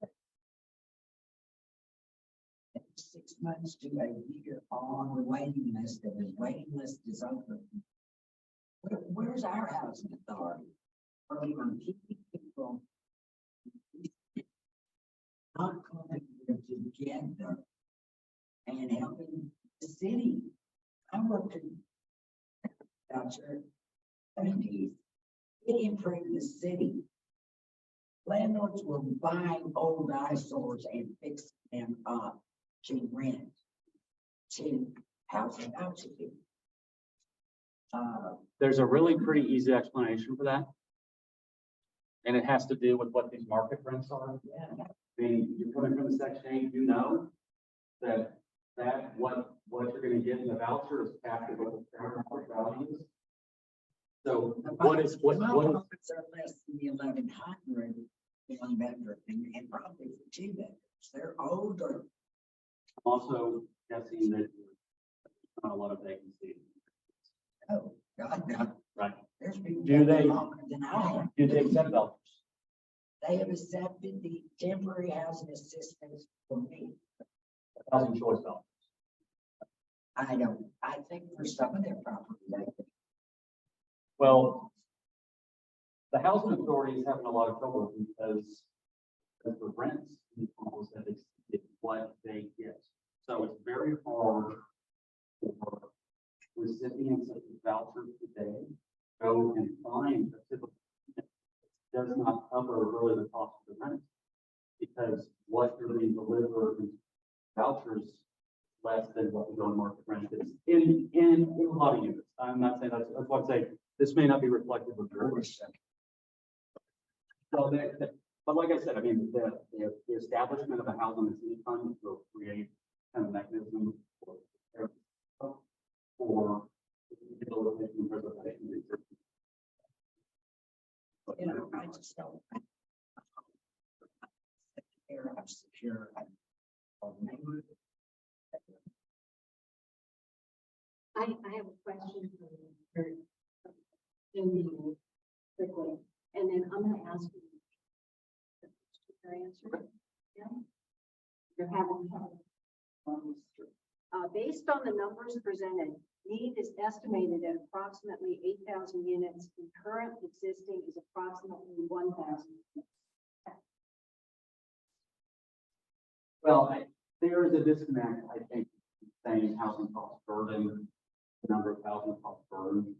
6 months to a year on the waiting list, and the waiting list is open. Where's our housing authority? Are we going to keep people not coming together and helping the city? I worked in voucher 70s. It improved the city. Landlords were buying old eyesores and fixing them up to rent to housing voucher people. There's a really pretty easy explanation for that. And it has to do with what these market rents are. Yeah. I mean, you're coming from Section 8, you know that what you're going to get in the voucher is capped at what the fair market value is. So what is profits are less than the 1,100 one bedroom and probably for 2 bedrooms. They're older. I'm also guessing that there's not a lot of vacancy. Oh, God, no. Right. There's people Do they longer than I have. Do they accept vouchers? They have accepted the temporary housing assistance for me. Housing choice vouchers. I think for some of their property, they think. Well, The housing authority is having a lot of trouble because the rents in homes that exceed what they get. So it's very hard for recipients of the voucher today go and find a typical unit that does not cover really the cost of the rent, because what you're being delivered in vouchers less than what the on market rent is in a lot of units. I'm not saying that's what I'm saying. This may not be reflective of your. So but like I said, I mean, the establishment of a housing incentive fund will create kind of mechanism for rehabilitation and preservation. You know, I just don't. Here, I'm secure. I have a question for you quickly, and then I'm gonna ask you. Your answer. Yeah. You're having trouble. Based on the numbers presented, need is estimated at approximately 8,000 units, and current existing is approximately 1,000. Well, there is a disconnect, I think, saying housing cost burden, the number of housing cost burden.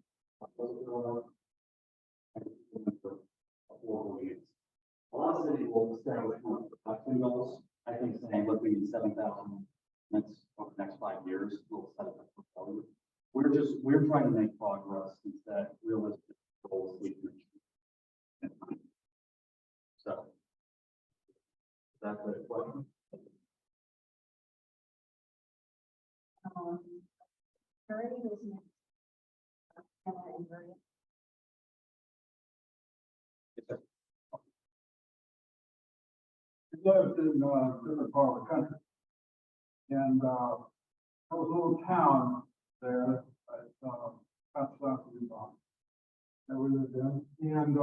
A lot of cities will establish production goals. I think saying, look, we need 7,000 units over the next 5 years, we'll set it up for failure. We're trying to make progress and set realistic goals we can achieve. So, that's a question. Already was next. Lived in different part of the country. And there was a little town there outside of Utah that we lived in. And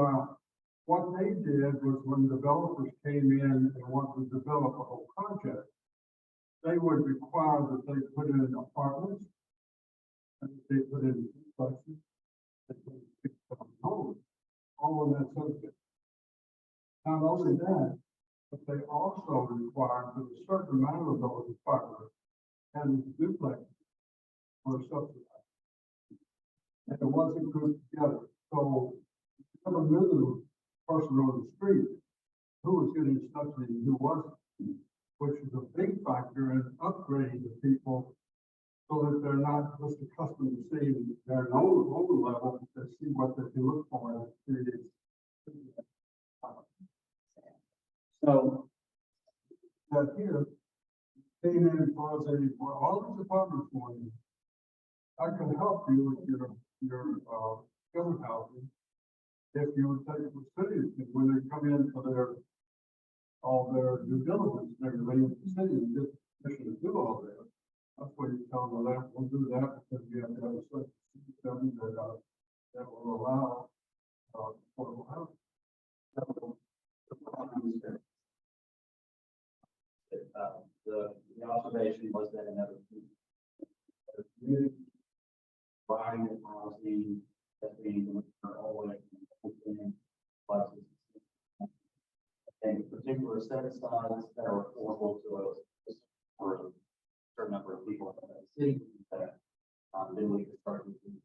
what they did was when developers came in and wanted to develop a whole project, they would require that they put in apartments, and they put in duplexes, they put in homes, all of that sort of thing. Not only that, but they also required that a certain amount of those apartments and duplexes were subsidized. And it wasn't grouped together. So you never knew the person on the street who was getting subsidy and who wasn't, which is a big factor in upgrading the people so that they're not just accustomed to seeing their own level, but see what they can look for in the cities. So, That here came in for all these apartments for you. I can help you with your government housing if you would take the cities, when they come in for all their due diligence and everything, the city and get permission to do all that. That's why you tell them that we'll do that because we have to have a certain system that will allow affordable housing. The observation was that another community buying the housing that's being delivered all the way within places. And particular set asides that are affordable to us for a certain number of people in the city that then we can start using.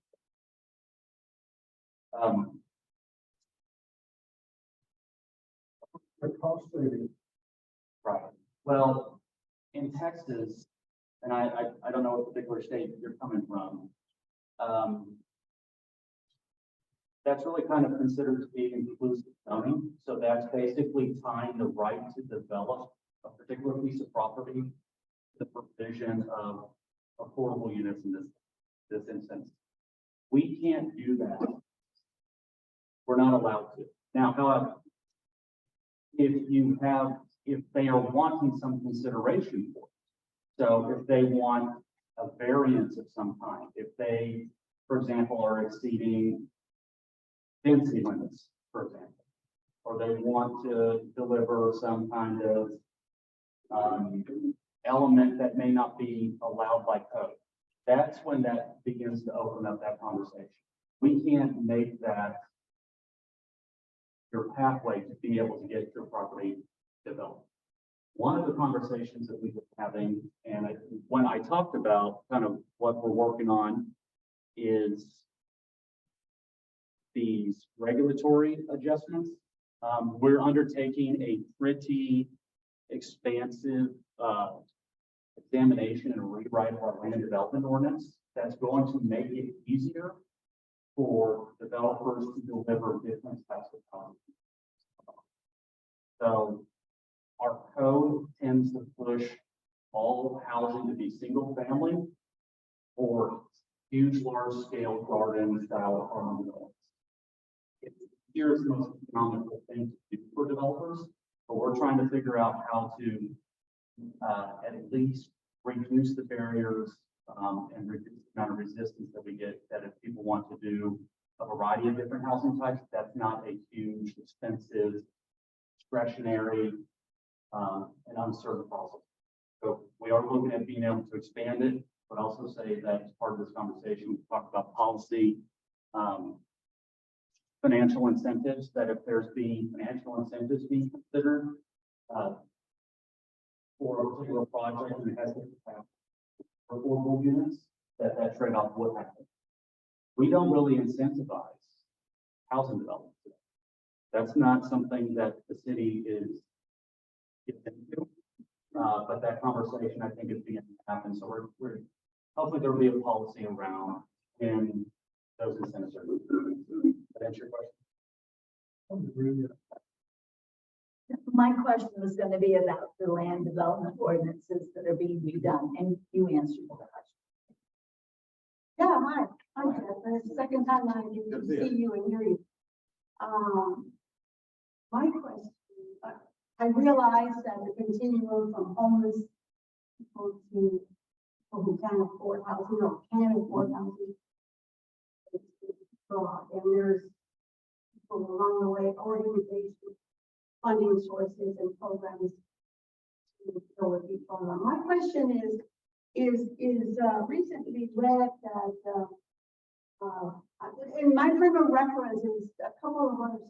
The cost saving. Right. Well, in Texas, and I don't know what particular state you're coming from. That's really kind of considered to be inclusive zoning. So that's basically tying the right to develop a particular piece of property, to the provision of affordable units in this instance. We can't do that. We're not allowed to. Now, however, if they are wanting some consideration for it, so if they want a variance of some kind, if they, for example, are exceeding density limits, for example, or they want to deliver some kind of element that may not be allowed by code, that's when that begins to open up that conversation. We can't make that your pathway to be able to get your property developed. One of the conversations that we were having, and when I talked about kind of what we're working on is these regulatory adjustments. We're undertaking a pretty expansive examination and rewrite of our land development ordinance that's going to make it easier for developers to deliver different types of housing. So our code tends to push all housing to be single family or huge, large scale garden style apartment developments. Here's the most economical thing to do for developers, but we're trying to figure out how to at least reduce the barriers and reduce the amount of resistance that we get, that if people want to do a variety of different housing types, that's not a huge, expensive, discretionary, and uncertain process. So we are looking at being able to expand it, but also say that as part of this conversation, we talked about policy, financial incentives, that if there's being financial incentives being considered for a particular project and it has to have affordable units, that trade-off would happen. We don't really incentivize housing development today. That's not something that the city is getting into, but that conversation I think is beginning to happen. So we're hopefully there will be a policy around when those incentives are moved. That answer your question? My question was going to be about the land development ordinances that are being redone, and you answered the question. Yeah, hi. Hi, Jeff. It's the second time I get to see you and hear you. My question, I realize that the continuum from homeless people to people who can't afford housing or can afford housing is broad, and there's people along the way, organizations, funding sources and programs to deal with each other. My question is recently read that in my frame of reference is a couple of other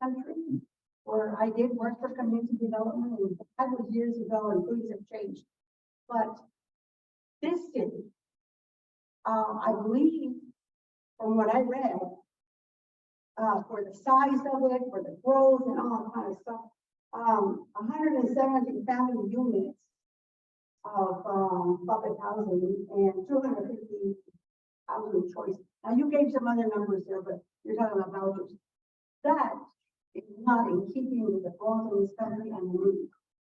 countries where I did work for community development, and that was years ago and things have changed. But this city, I believe from what I read, for the size of it, for the growth and all that kind of stuff, 170 family units of public housing and 250 housing choice. Now you gave some other numbers there, but you're talking about vouchers. That is not in keeping with the growth in this country and the need.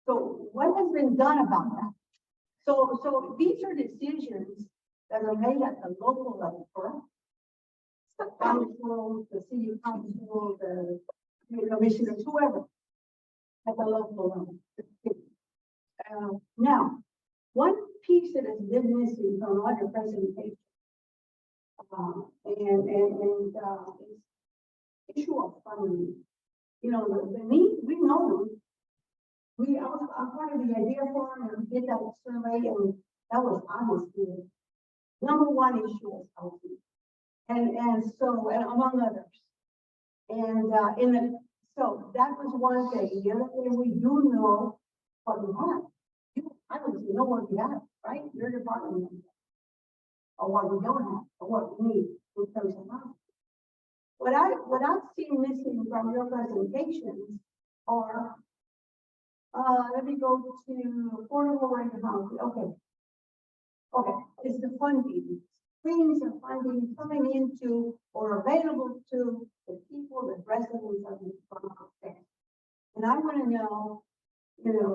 So what has been done about that? So these are decisions that are made at the local level, correct? The council, the city council, the commissioners, whoever at the local level. Now, one piece that has been missing from all your presentation, is issue of funding. You know, the need, we know. I'm part of the idea forum and we did that survey, and that was honestly number one issue was housing. And so among others. And so that was one thing. The other thing, we do know what we have. I don't know what we have, right? Your department knows, or what we don't have, or what we need in terms of housing. What I've seen missing from your presentations are, let me go to affordable rental housing. Okay, it's the funding. Streams of funding coming into or available to the people, the residents of the state. And I want to know,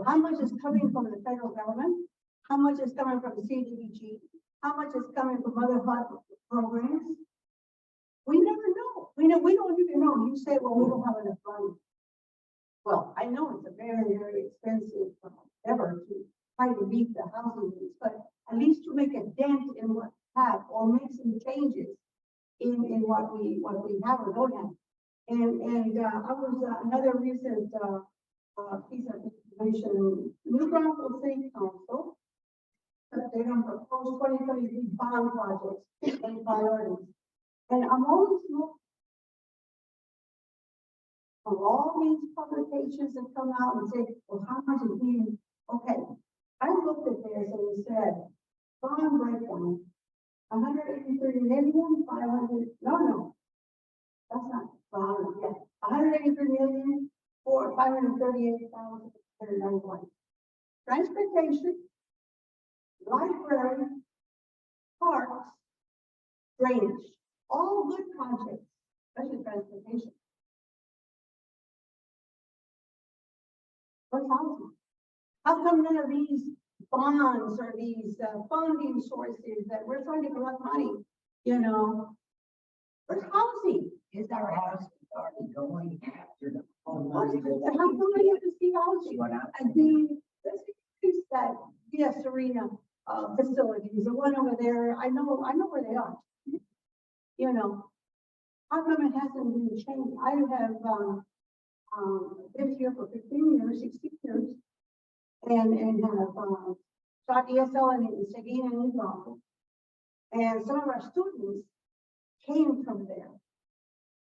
how much is coming from the federal government? How much is coming from CDBG? How much is coming from other programs? We never know. We don't even know. You say, well, we don't have enough money. Well, I know it's a very, very expensive effort to try to meet the housing needs, but at least to make a dent in what we have or make some changes in what we have or don't have. And I was another recent piece of information, New Braunfels City Council, they don't propose 2023 bond projects and priorities. And I'm always looking of all these publications that come out and say, well, how much is being, okay. I looked at this and it said, bond breakdown, 183,500,000, no, that's not bond, yeah, 183,000,000 for 538,191. Transportation, library, parks, drainage, all good projects, especially transportation. What's housing? How come none of these bonds or these funding sources that we're trying to collect money, you know? Where's housing? Is our house already going after the How homeowners? come we have to see housing? What I'm And let's increase that, yes, Serena, facilities, the one over there, I know where they are. You know, how come it hasn't been changed? I have, lived here for 15 years, 16 years, and have, taught ESL in Seguin and in Braunfels. And some of our students came from there.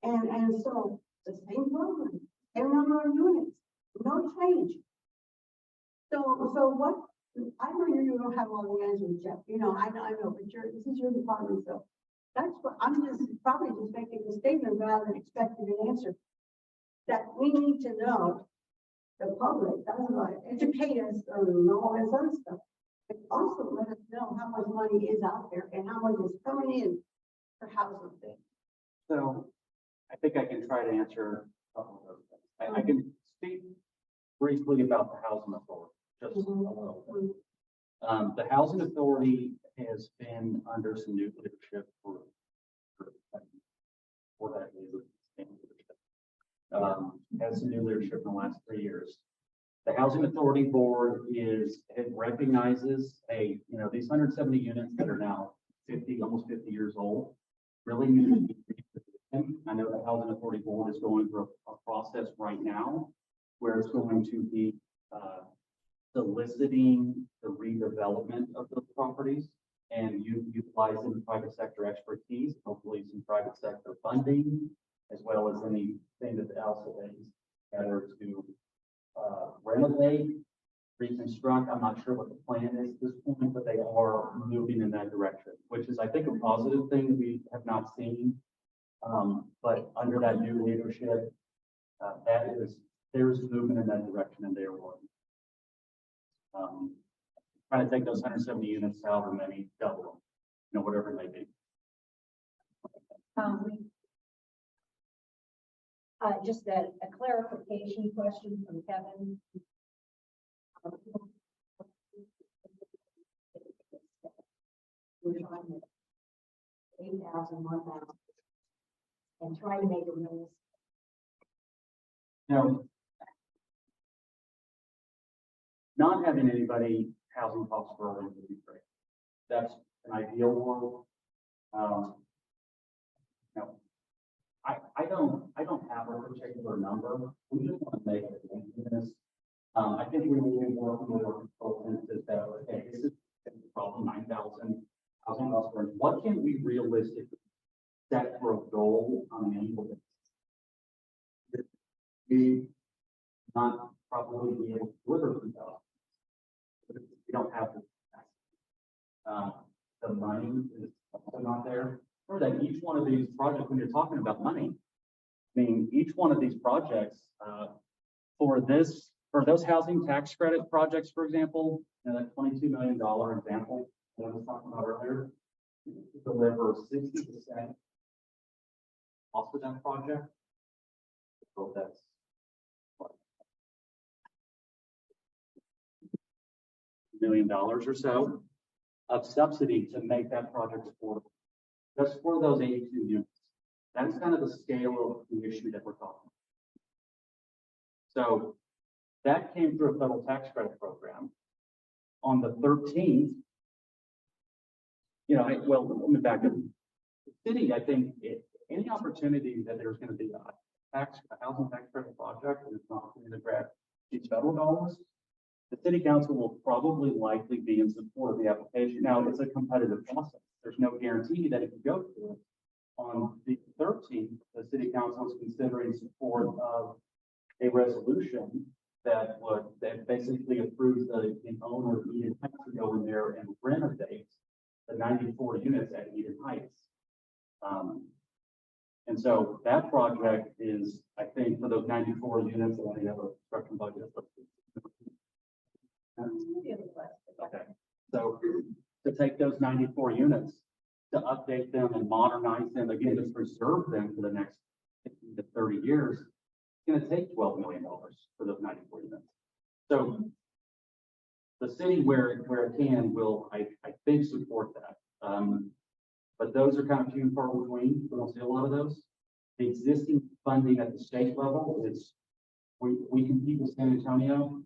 And so the same program, same number of units, no change. So what, I know you don't have all the answers, Jeff, you know, I know, but this is your department, so that's what, I'm just probably just making a statement rather than expecting an answer. That we need to know, the public, that's what, educate us on all this other stuff. But also let us know how much money is out there and how much is coming in for housing. So I think I can try to answer a couple of those things. I can speak briefly about the housing authority, just a little bit. The housing authority has been under some new leadership for that leadership. Has some new leadership in the last 3 years. The Housing Authority Board it recognizes, hey, you know, these 170 units that are now 50, almost 50 years old, really need to be repositioned. I know the Housing Authority Board is going through a process right now where it's going to be soliciting the redevelopment of those properties and utilizing private sector expertise, hopefully some private sector funding, as well as anything that else that is better to renovate, reconstruct. I'm not sure what the plan is at this point, but they are moving in that direction, which is, I think, a positive thing that we have not seen. But under that new leadership, there's movement in that direction, and they are working. Trying to take those 170 units, however many, double them, you know, whatever it may be. Just a clarification question from Kevin. We're trying to 8,000, 1,000, and try to make it realistic. Now, not having anybody housing costs for would be great. That's an ideal world. No, I don't have a particular number. We just want to make it this. I think we will be working with our consultants is that, okay, this is the problem, 9,000 housing costs. What can we realistically set for a goal on an annual basis? We not probably be able to deliver 2,000. We don't have the money is also not there. Or that each one of these projects, when you're talking about money, I mean, each one of these projects for those housing tax credit projects, for example, you know, that $22 million example that I was talking about earlier, to deliver 60% cost of that project. So that's what, $1 million or so of subsidy to make that project affordable. Just for those 82 units. That's kind of the scale of the issue that we're talking about. So that came through a federal tax credit program. On the 13th, you know, let me back up. The city, I think, any opportunity that there's going to be a housing tax credit project and it's not going to grab these federal dollars, the city council will probably likely be in support of the application. Now, it's a competitive process. There's no guarantee that if you go through it. On the 13th, the city council is considering support of a resolution that basically approves the owner of Eden Heights to go in there and renovate the 94 units at Eden Heights. And so that project is, I think, for those 94 units, they only have a construction budget of. Okay, so to take those 94 units, to update them and modernize them, again, just preserve them for the next 15 to 30 years, it's gonna take $12 million for those 94 units. So the city where it can will, I think, support that. But those are kind of few and far between. We don't see a lot of those. The existing funding at the state level is, we compete with San Antonio.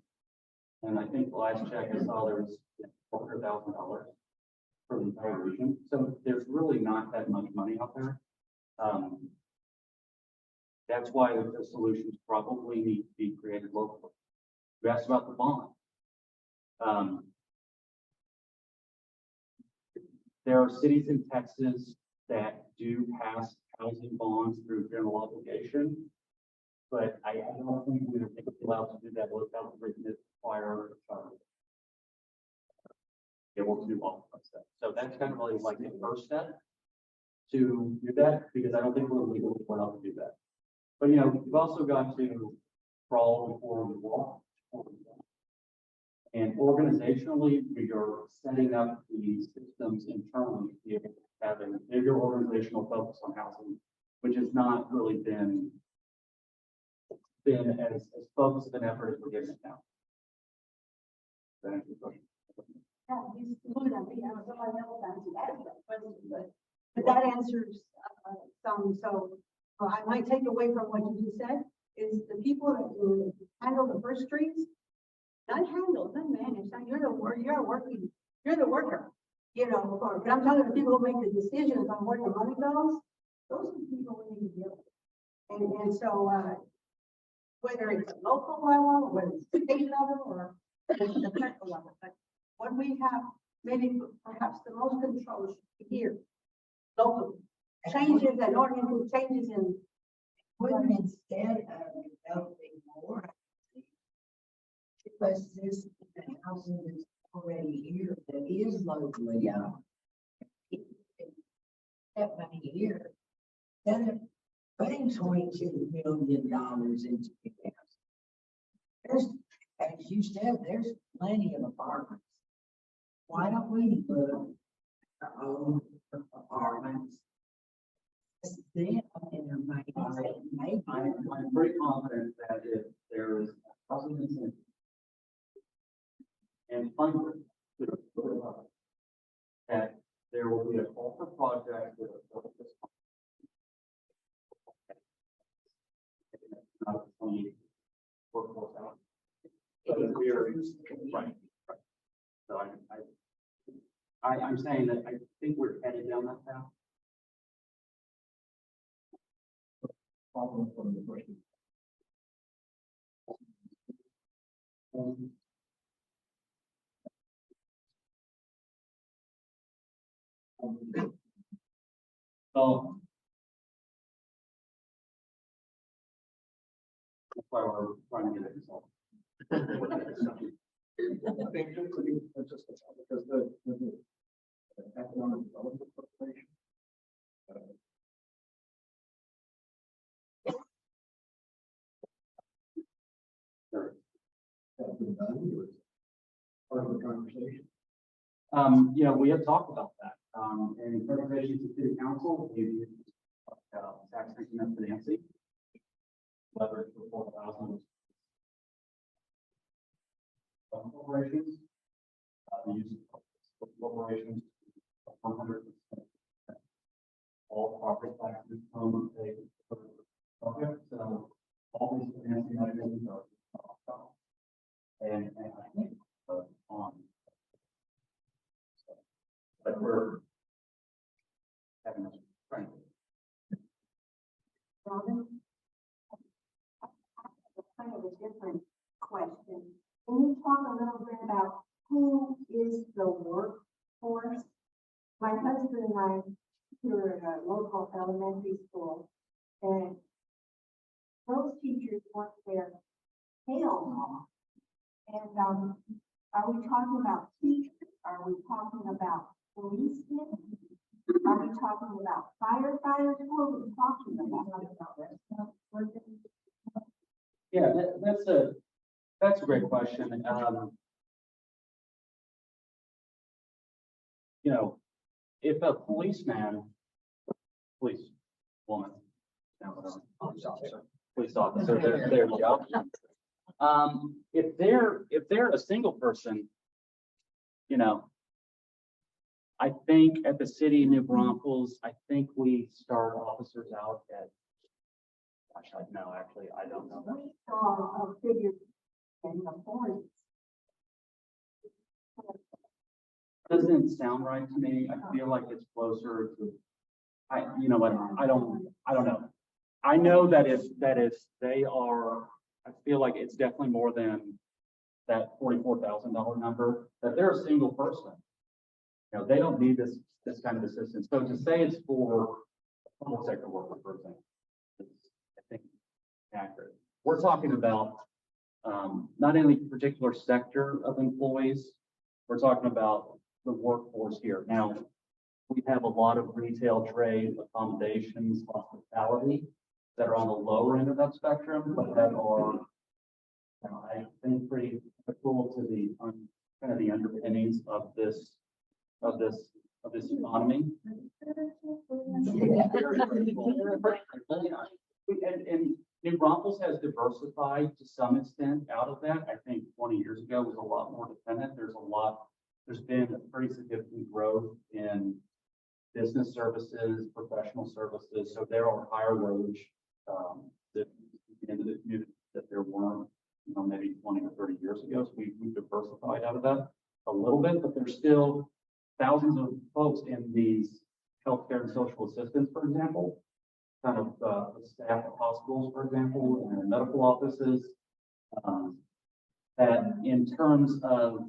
And I think the last check I saw, there was $400,000 for the entire region. So there's really not that much money out there. That's why the solutions probably need to be created locally. You asked about the bond. There are cities in Texas that do pass housing bonds through general obligation, but I don't think we would be allowed to do that without written require able to authorize that. So that's kind of like the first step to do that, because I don't think we're legally allowed to do that. But you know, we've also got to crawl before we walk. And organizationally, we are setting up these systems internally to be able to have a bigger organizational focus on housing, which has not really been as focused of an effort as we're giving it now. That answers your question. Yeah, you included on me, I was somebody else answered that question, but that answers some, so my takeaway from what you just said is the people that will handle the first streets, not handle, not manage, you're the worker, you know, but I'm talking to the people who make the decisions on where the money goes, those are the people we need to deal with. And so, whether it's a local level, whether it's state level, or the federal level, but when we have maybe perhaps the most control here, locally, changes and ordinance changes in. When instead of developing more, because this housing is already here that is locally owned. That money here, then putting $22 million into the house. There's, as you said, there's plenty of apartments. Why don't we put our own apartments? Then I'm pretty confident that if there is housing incentive and funding to put it up, that there will be a call for projects with a focus on not 20 workforce out. But we are right. So I'm saying that I think we're headed down that path. Problem from the brain. So that's why we're trying to get it resolved. I think just because the economic development corporation. Have been done, or is part of the conversation? You know, we have talked about that. In presentations to city council, we tax increment financing. Leverage for 4,000 corporations. The use of corporations, 100%. All property taxes come paid for the project. So all these financing mechanisms are and I think on. But we're having this right. Robin? Kind of a different question. Can you talk a little bit about who is the workforce? My husband and I were at a local elementary school, and those teachers work their tails off. And, are we talking about teachers? Are we talking about policemen? Are we talking about firefighters? What are we talking about? Yeah, that's a great question. You know, if a police woman, police officer, there you go. If they're a single person, you know, I think at the city of New Braunfels, I think we start officers out at, gosh, I know, actually, I don't know. We saw a figure in the 40s. Doesn't sound right to me. I feel like it's closer to, you know what, I don't know. I know that if they are, I feel like it's definitely more than that $44,000 number, that they're a single person. You know, they don't need this kind of assistance. So to say it's for a public sector worker, for example, is, I think, accurate. We're talking about not any particular sector of employees. We're talking about the workforce here. Now, we have a lot of retail, trade, accommodations, hospitality that are on the lower end of that spectrum, but that are, you know, I think, pretty cool to the kind of the underpinnings of this economy. And New Braunfels has diversified to some extent out of that. I think 20 years ago was a lot more dependent. There's been a pretty significant growth in business services, professional services. So there are higher wage that there weren't, you know, maybe 20 or 30 years ago. So we've diversified out of that a little bit, but there's still thousands of folks in these healthcare and social assistance, for example, kind of staff at hospitals, for example, and medical offices, that in terms of,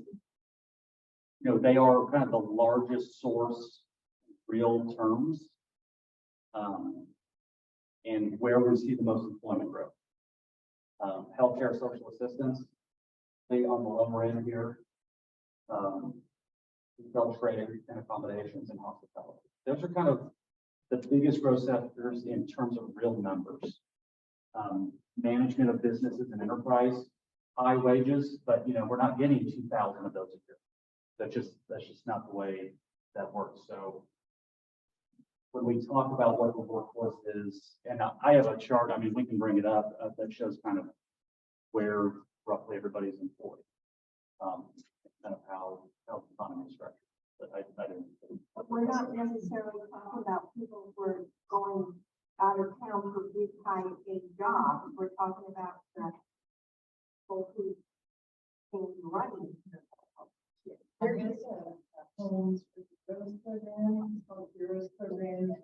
you know, they are kind of the largest source in real terms, and where we see the most employment growth. Healthcare, social assistance, they on the lower end here. Retail, trade, and accommodations and hospitality. Those are kind of the biggest growth sectors in terms of real numbers. Management of businesses and enterprise, high wages, but you know, we're not getting 2,000 of those a year. That's just not the way that works. So when we talk about what the workforce is, and I have a chart, I mean, we can bring it up, that shows kind of where roughly everybody's employed. Kind of how the economy is structured. But I didn't. But we're not necessarily talking about people who are going out of town for big high paid jobs. We're talking about the people who can be running. There is a homes for heroes program, called heroes program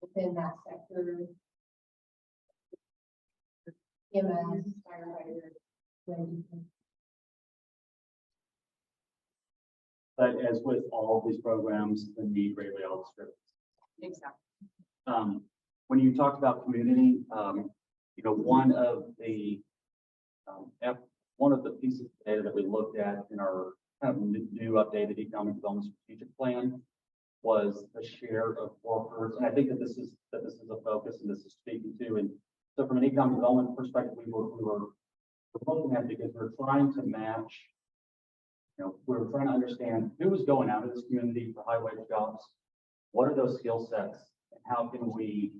within that sector. EMS, firefighter, when But as with all of these programs, the need greatly outstrips. exactly. When you talk about community, you know, one of the pieces of data that we looked at in our kind of new updated economic development strategic plan was the share of workers. And I think that this is a focus and this is speaking to. And so from an economic development perspective, we were looking at it because we're trying to match. You know, we were trying to understand who was going out of this community for high wage jobs. What are those skill sets, and how can we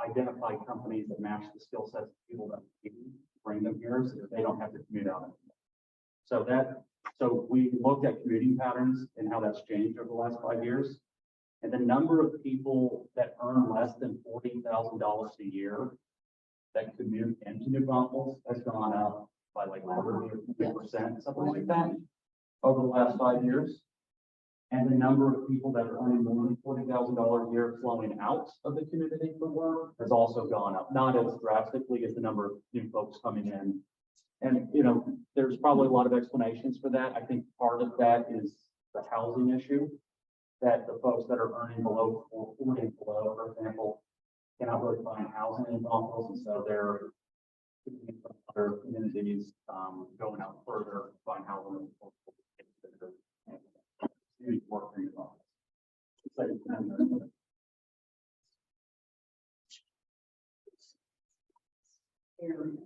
identify companies that match the skill sets of people that we bring them here so that they don't have to commute out anymore. So we looked at commuting patterns and how that's changed over the last 5 years. And the number of people that earn less than $40,000 a year that commute into New Braunfels has gone up by like 40%, something like that, over the last 5 years. And the number of people that are earning more than $40,000 a year flowing out of the community for work has also gone up, not as drastically as the number of new folks coming in. And, you know, there's probably a lot of explanations for that. I think part of that is the housing issue, that the folks that are earning below 40 and below, for example, cannot really find housing in Braunfels, and so they're looking for other communities, going out further, to find housing. Working on. It's like, area.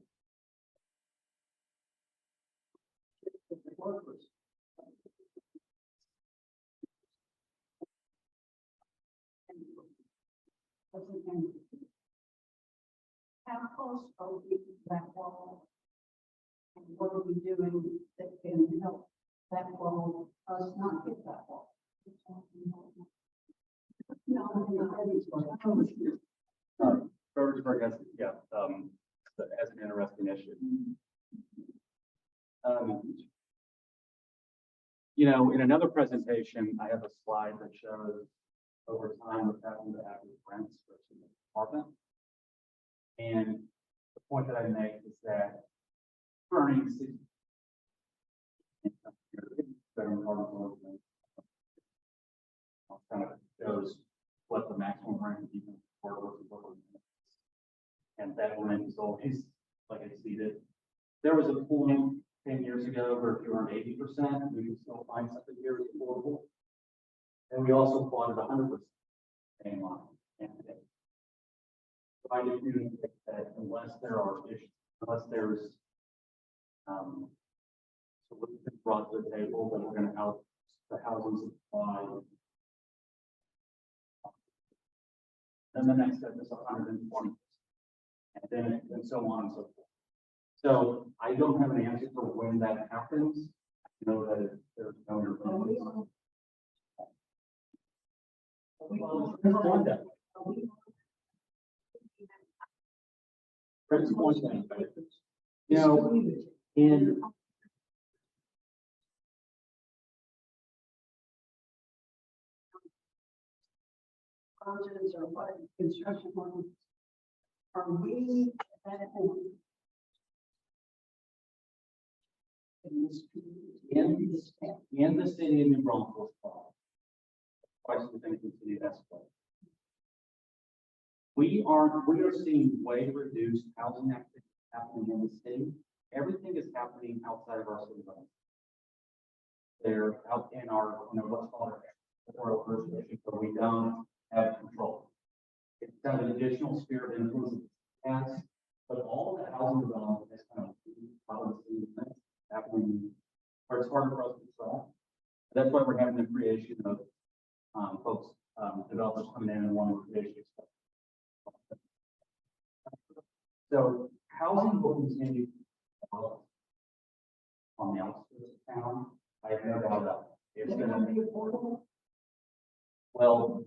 The workers. How close are we to that wall? And what are we doing that can help that wall, us not get that wall? Fredericksburg has, yeah, has an interesting issue. You know, in another presentation, I have a slide that shows over time what's happened to average rents versus an apartment. And the point that I make is that earning kind of shows what the maximum rent you can afford versus what we're doing. And that rent is always like exceeded. There was a point 10 years ago where if you earned 80%, you could still find something here that's affordable. And we also plotted 100% paying on and today. So I do think that unless there are issues, unless there's solutions brought to the table that we're going to help the housing supply. Then the next step is 120, and then and so on and so forth. So I don't have an answer for when that happens. I know that there's no intervention. Well, it's going that way. It's going that way. You know, in Projects or what construction loans, are we at that point? In this community, in the city of New Braunfels, twice the things in the city of Esco. We are seeing way reduced housing activity happening in the city. Everything is happening outside of our city limits. They're out in our, what's called our jurisdiction, but we don't have control. It's kind of an additional sphere of influence it has, but all that housing development is kind of policy happening, or it's hard for us to control. That's why we're having the creation of folks, developers coming in and wanting to create stuff. So housing will continue to develop on the outskirts of town. I have no doubt about it. It's going to be affordable. Well,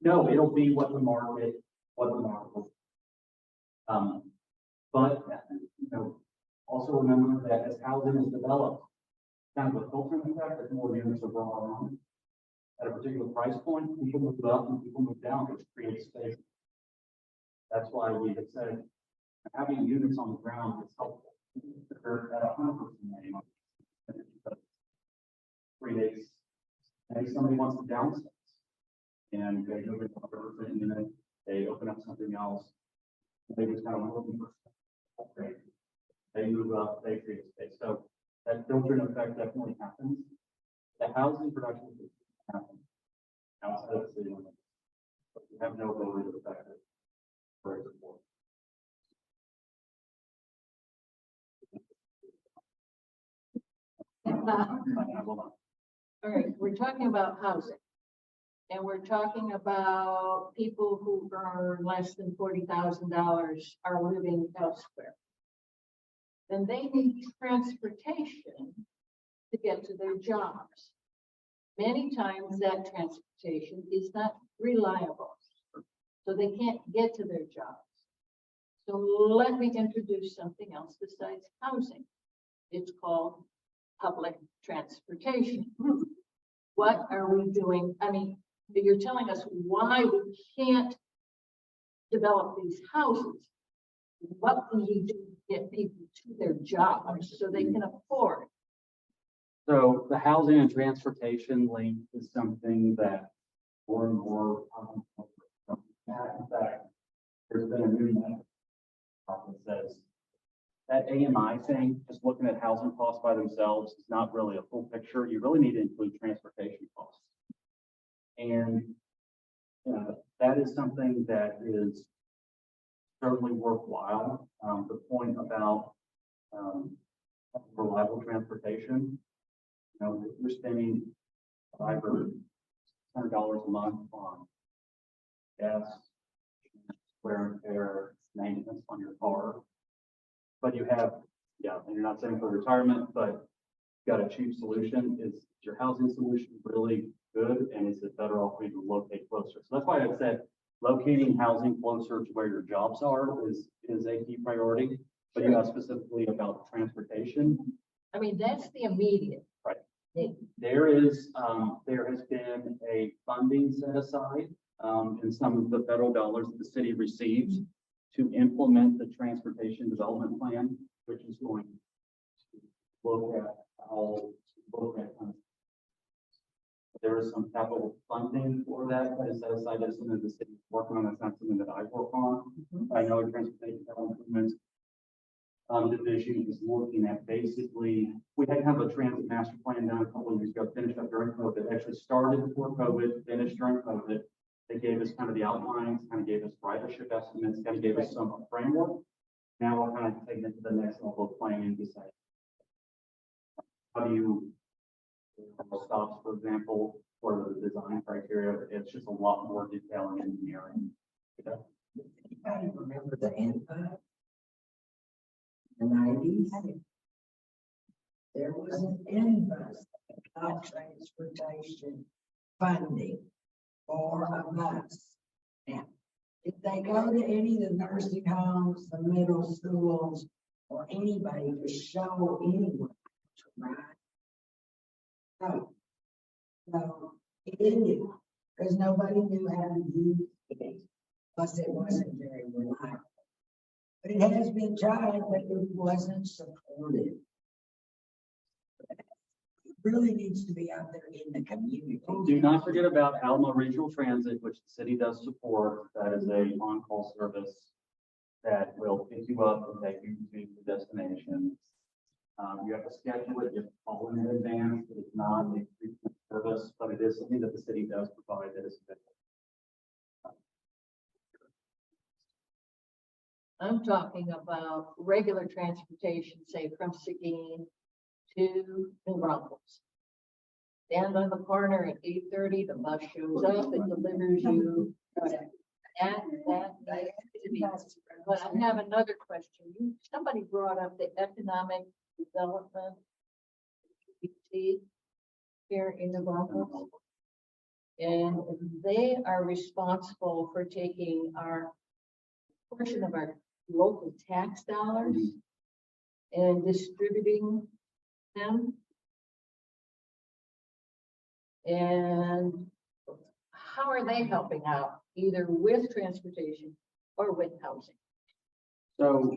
no, it'll be what the market will. But also remember that as housing is developed, kind of a filtering effect, as more units are brought on at a particular price point, people move up and people move down, which creates space. That's why we have said having units on the ground is helpful. If they're at 100%, creates, maybe somebody wants to downsize and they go to 100% unit, they open up something else. They just kind of looking for upgrade. They move up, they create space. So that filtering effect definitely happens. The housing production happens outside of the city limits, but we have no ability to affect it for support. All right, we're talking about housing. And we're talking about people who earn less than $40,000 are living elsewhere. Then they need transportation to get to their jobs. Many times that transportation is not reliable, so they can't get to their jobs. So let me introduce something else besides housing. It's called public transportation. What are we doing? I mean, you're telling us why we can't develop these houses. What can we do to get people to their jobs so they can afford? So the housing and transportation link is something that more and more In fact, there's been a new method that says that AMI thing, just looking at housing costs by themselves is not really a full picture. You really need to include transportation costs. And that is something that is certainly worthwhile. The point about reliable transportation, if you're spending $500 a month on gas, wear and tear, maintenance on your car, but you have, and you're not saying for retirement, but you've got a cheap solution. Is your housing solution really good? And is it better off for you to locate closer? So that's why I said locating housing closer to where your jobs are is a key priority. But you asked specifically about transportation. I mean, that's the immediate. Right. need. There has been a funding set aside in some of the federal dollars that the city receives to implement the transportation development plan, which is going to look at there is some capital funding for that is set aside. That's something the city is working on. That's not something that I work on. I know transportation improvements division is looking at basically, we had kind of a transit master plan done a couple of years ago, finished up during COVID, actually started before COVID, finished during COVID. They gave us kind of the outlines, kind of gave us ridership estimates, kind of gave us some framework. Now we're kind of taking it to the next level of planning to say, how do you stops, for example, for the design criteria? It's just a lot more detail in engineering. Anybody remember the input? The 90s? There was an input about transportation funding for a bus. Now, if they go to any of the nursing homes, the middle schools, or anybody to show anyone to ride? No, it didn't, because nobody knew how to use it. Plus, it wasn't very reliable. But it has been tried, but it wasn't supported. It really needs to be out there in the community. Do not forget about Alamo Regional Transit, which the city does support. That is a on-call service that will pick you up and take you to the destination. You have to schedule it, you have to call in advance. It's not a frequent service, but it is something that the city does provide that is available. I'm talking about regular transportation, say from Seguin to New Braunfels. Stand on the corner at 8:30, the bus shows up and delivers you. That needs to be. But I have another question. Somebody brought up the economic development here in New Braunfels. And they are responsible for taking our portion of our local tax dollars and distributing them. And how are they helping out, either with transportation or with housing? So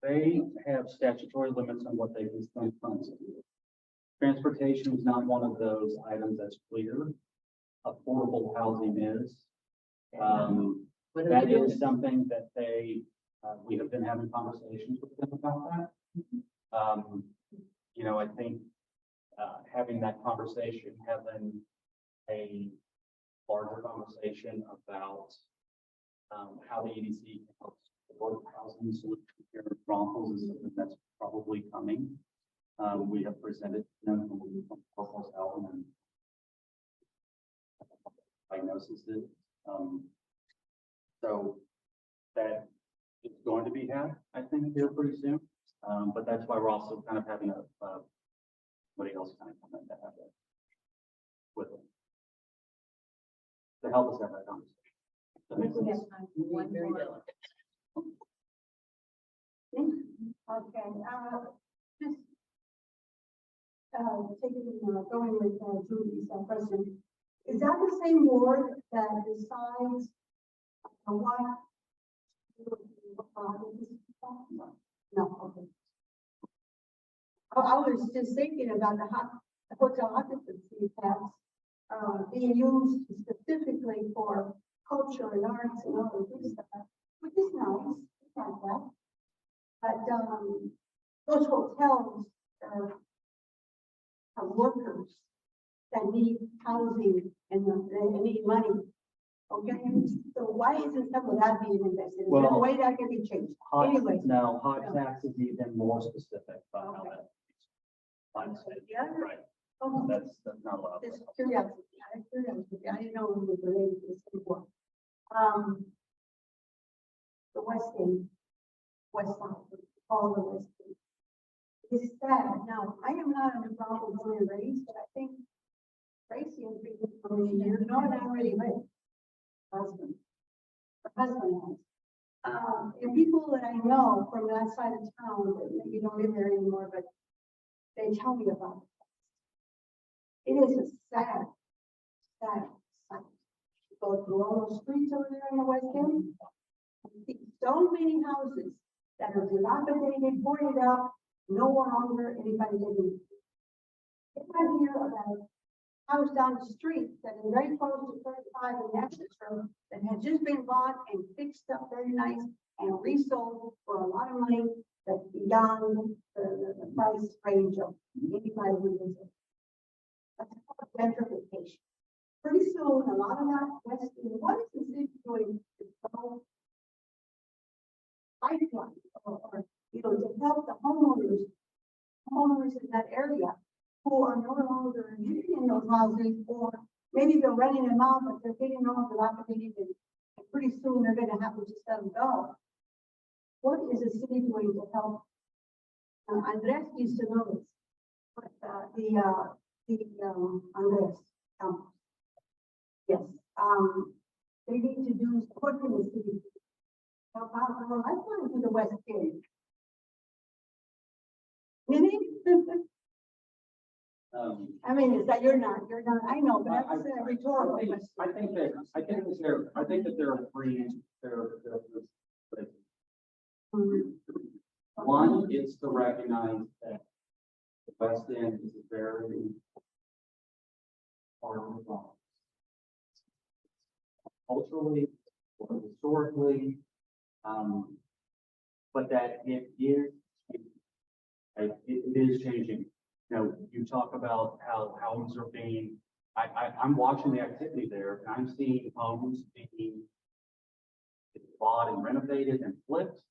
they have statutory limits on what they can spend funds on. Transportation is not one of those items that's clear. Affordable housing is. That is something that we have been having conversations with them about that. I think having that conversation, having a larger conversation about how the EDC can help support housing solutions here in Braunfels is something that's probably coming. We have presented to them from Braunfels Allen and diagnosis. So that it's going to be had, I think, here pretty soon. But that's why we're also kind of having somebody else kind of come in to have that with them to help us have that conversation. That makes sense. Very delicate. Okay, just going with Julie's question, is that the same board that decides what? No, okay. I was just thinking about the hotel occupancy tax being used specifically for culture and arts and all of this stuff, which is nice, like that. But, those hotels have workers that need housing and they need money. Okay, so why isn't some of that being invested? Is there a Well, way that can be changed? Hot, Anyway. no, hot tax is even more specific about how Okay. that. Fine, so, Yeah. right, Okay. that's not allowed. Just curiosity, I had curiosity, I didn't know it was related to this before. The West End, West Side, all the West End. It's sad, now, I am not in the problem born and raised, but I think Tracy has been for many years, no, and I'm already with husband. Her husband has. And people that I know from that side of town, that maybe don't live there anymore, but they tell me about it. It is a sad sight. You go through all those streets over there in the West End, you see so many houses that are dilapidated, boarded up, no longer anybody living. If I hear about a house down the street that is very close to 35 in Exeter that has just been bought and fixed up very nice and resold for a lot of money, that's beyond the price range of anybody who lives in. That's called gentrification. Pretty soon, a lot of that West End, what is the city doing to promote pipeline or, you know, to help the homeowners in that area who are no longer living in those houses, or maybe they're renting them out, but they're getting all dilapidated and pretty soon they're gonna have to just let them go. What is the city doing to help? Andres used to know this, but, Andres, yes, they need to do, what can the city help out? Well, I'm going to the West End. Really? I mean, is that you're not, I know, but that's a rhetorical question. I think that there are three, Mhm. one is to recognize that the West End is a very part of the Bronx. Culturally, or historically, but that it is, it is changing. You know, you talk about how homes are being, I'm watching the activity there, and I'm seeing homes being bought and renovated and flipped,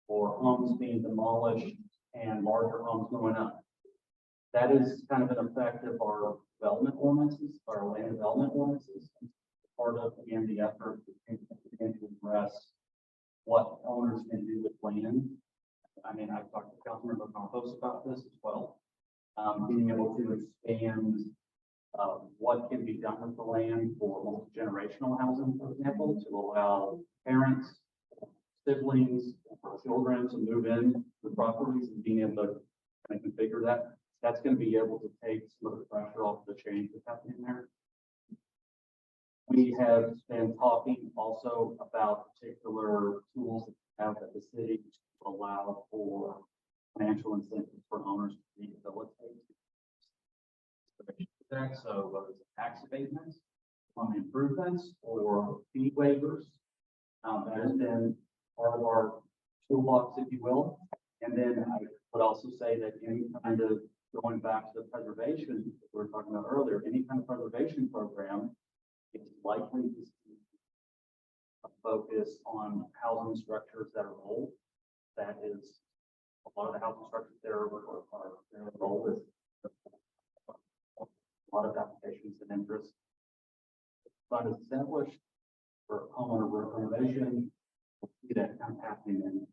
or homes being demolished and larger homes going up. That is kind of an effect of our development ordinances, our land development ordinances. Part of, again, the effort to address what owners can do with land. I mean, I've talked to Councilmember Campos about this as well. Being able to expand what can be done with the land for multi-generational housing, for example, to allow parents, siblings, or children to move in the properties and being able to kind of configure that. That's going to be able to take some of the pressure off the change that's happening there. We have been talking also about particular tools that we have at the city to allow for financial incentives for owners to rehabilitate. So whether it's tax abatements on improvements or fee waivers, that has been part of our toolbox, if you will. And then I would also say that any kind of, going back to the preservation that we were talking about earlier, any kind of preservation program is likely to see a focus on housing structures that are old. That is, a lot of the housing structures there are old. A lot of applications and interest. Fund is established for homeowner renovation. We'll see that kind of happening in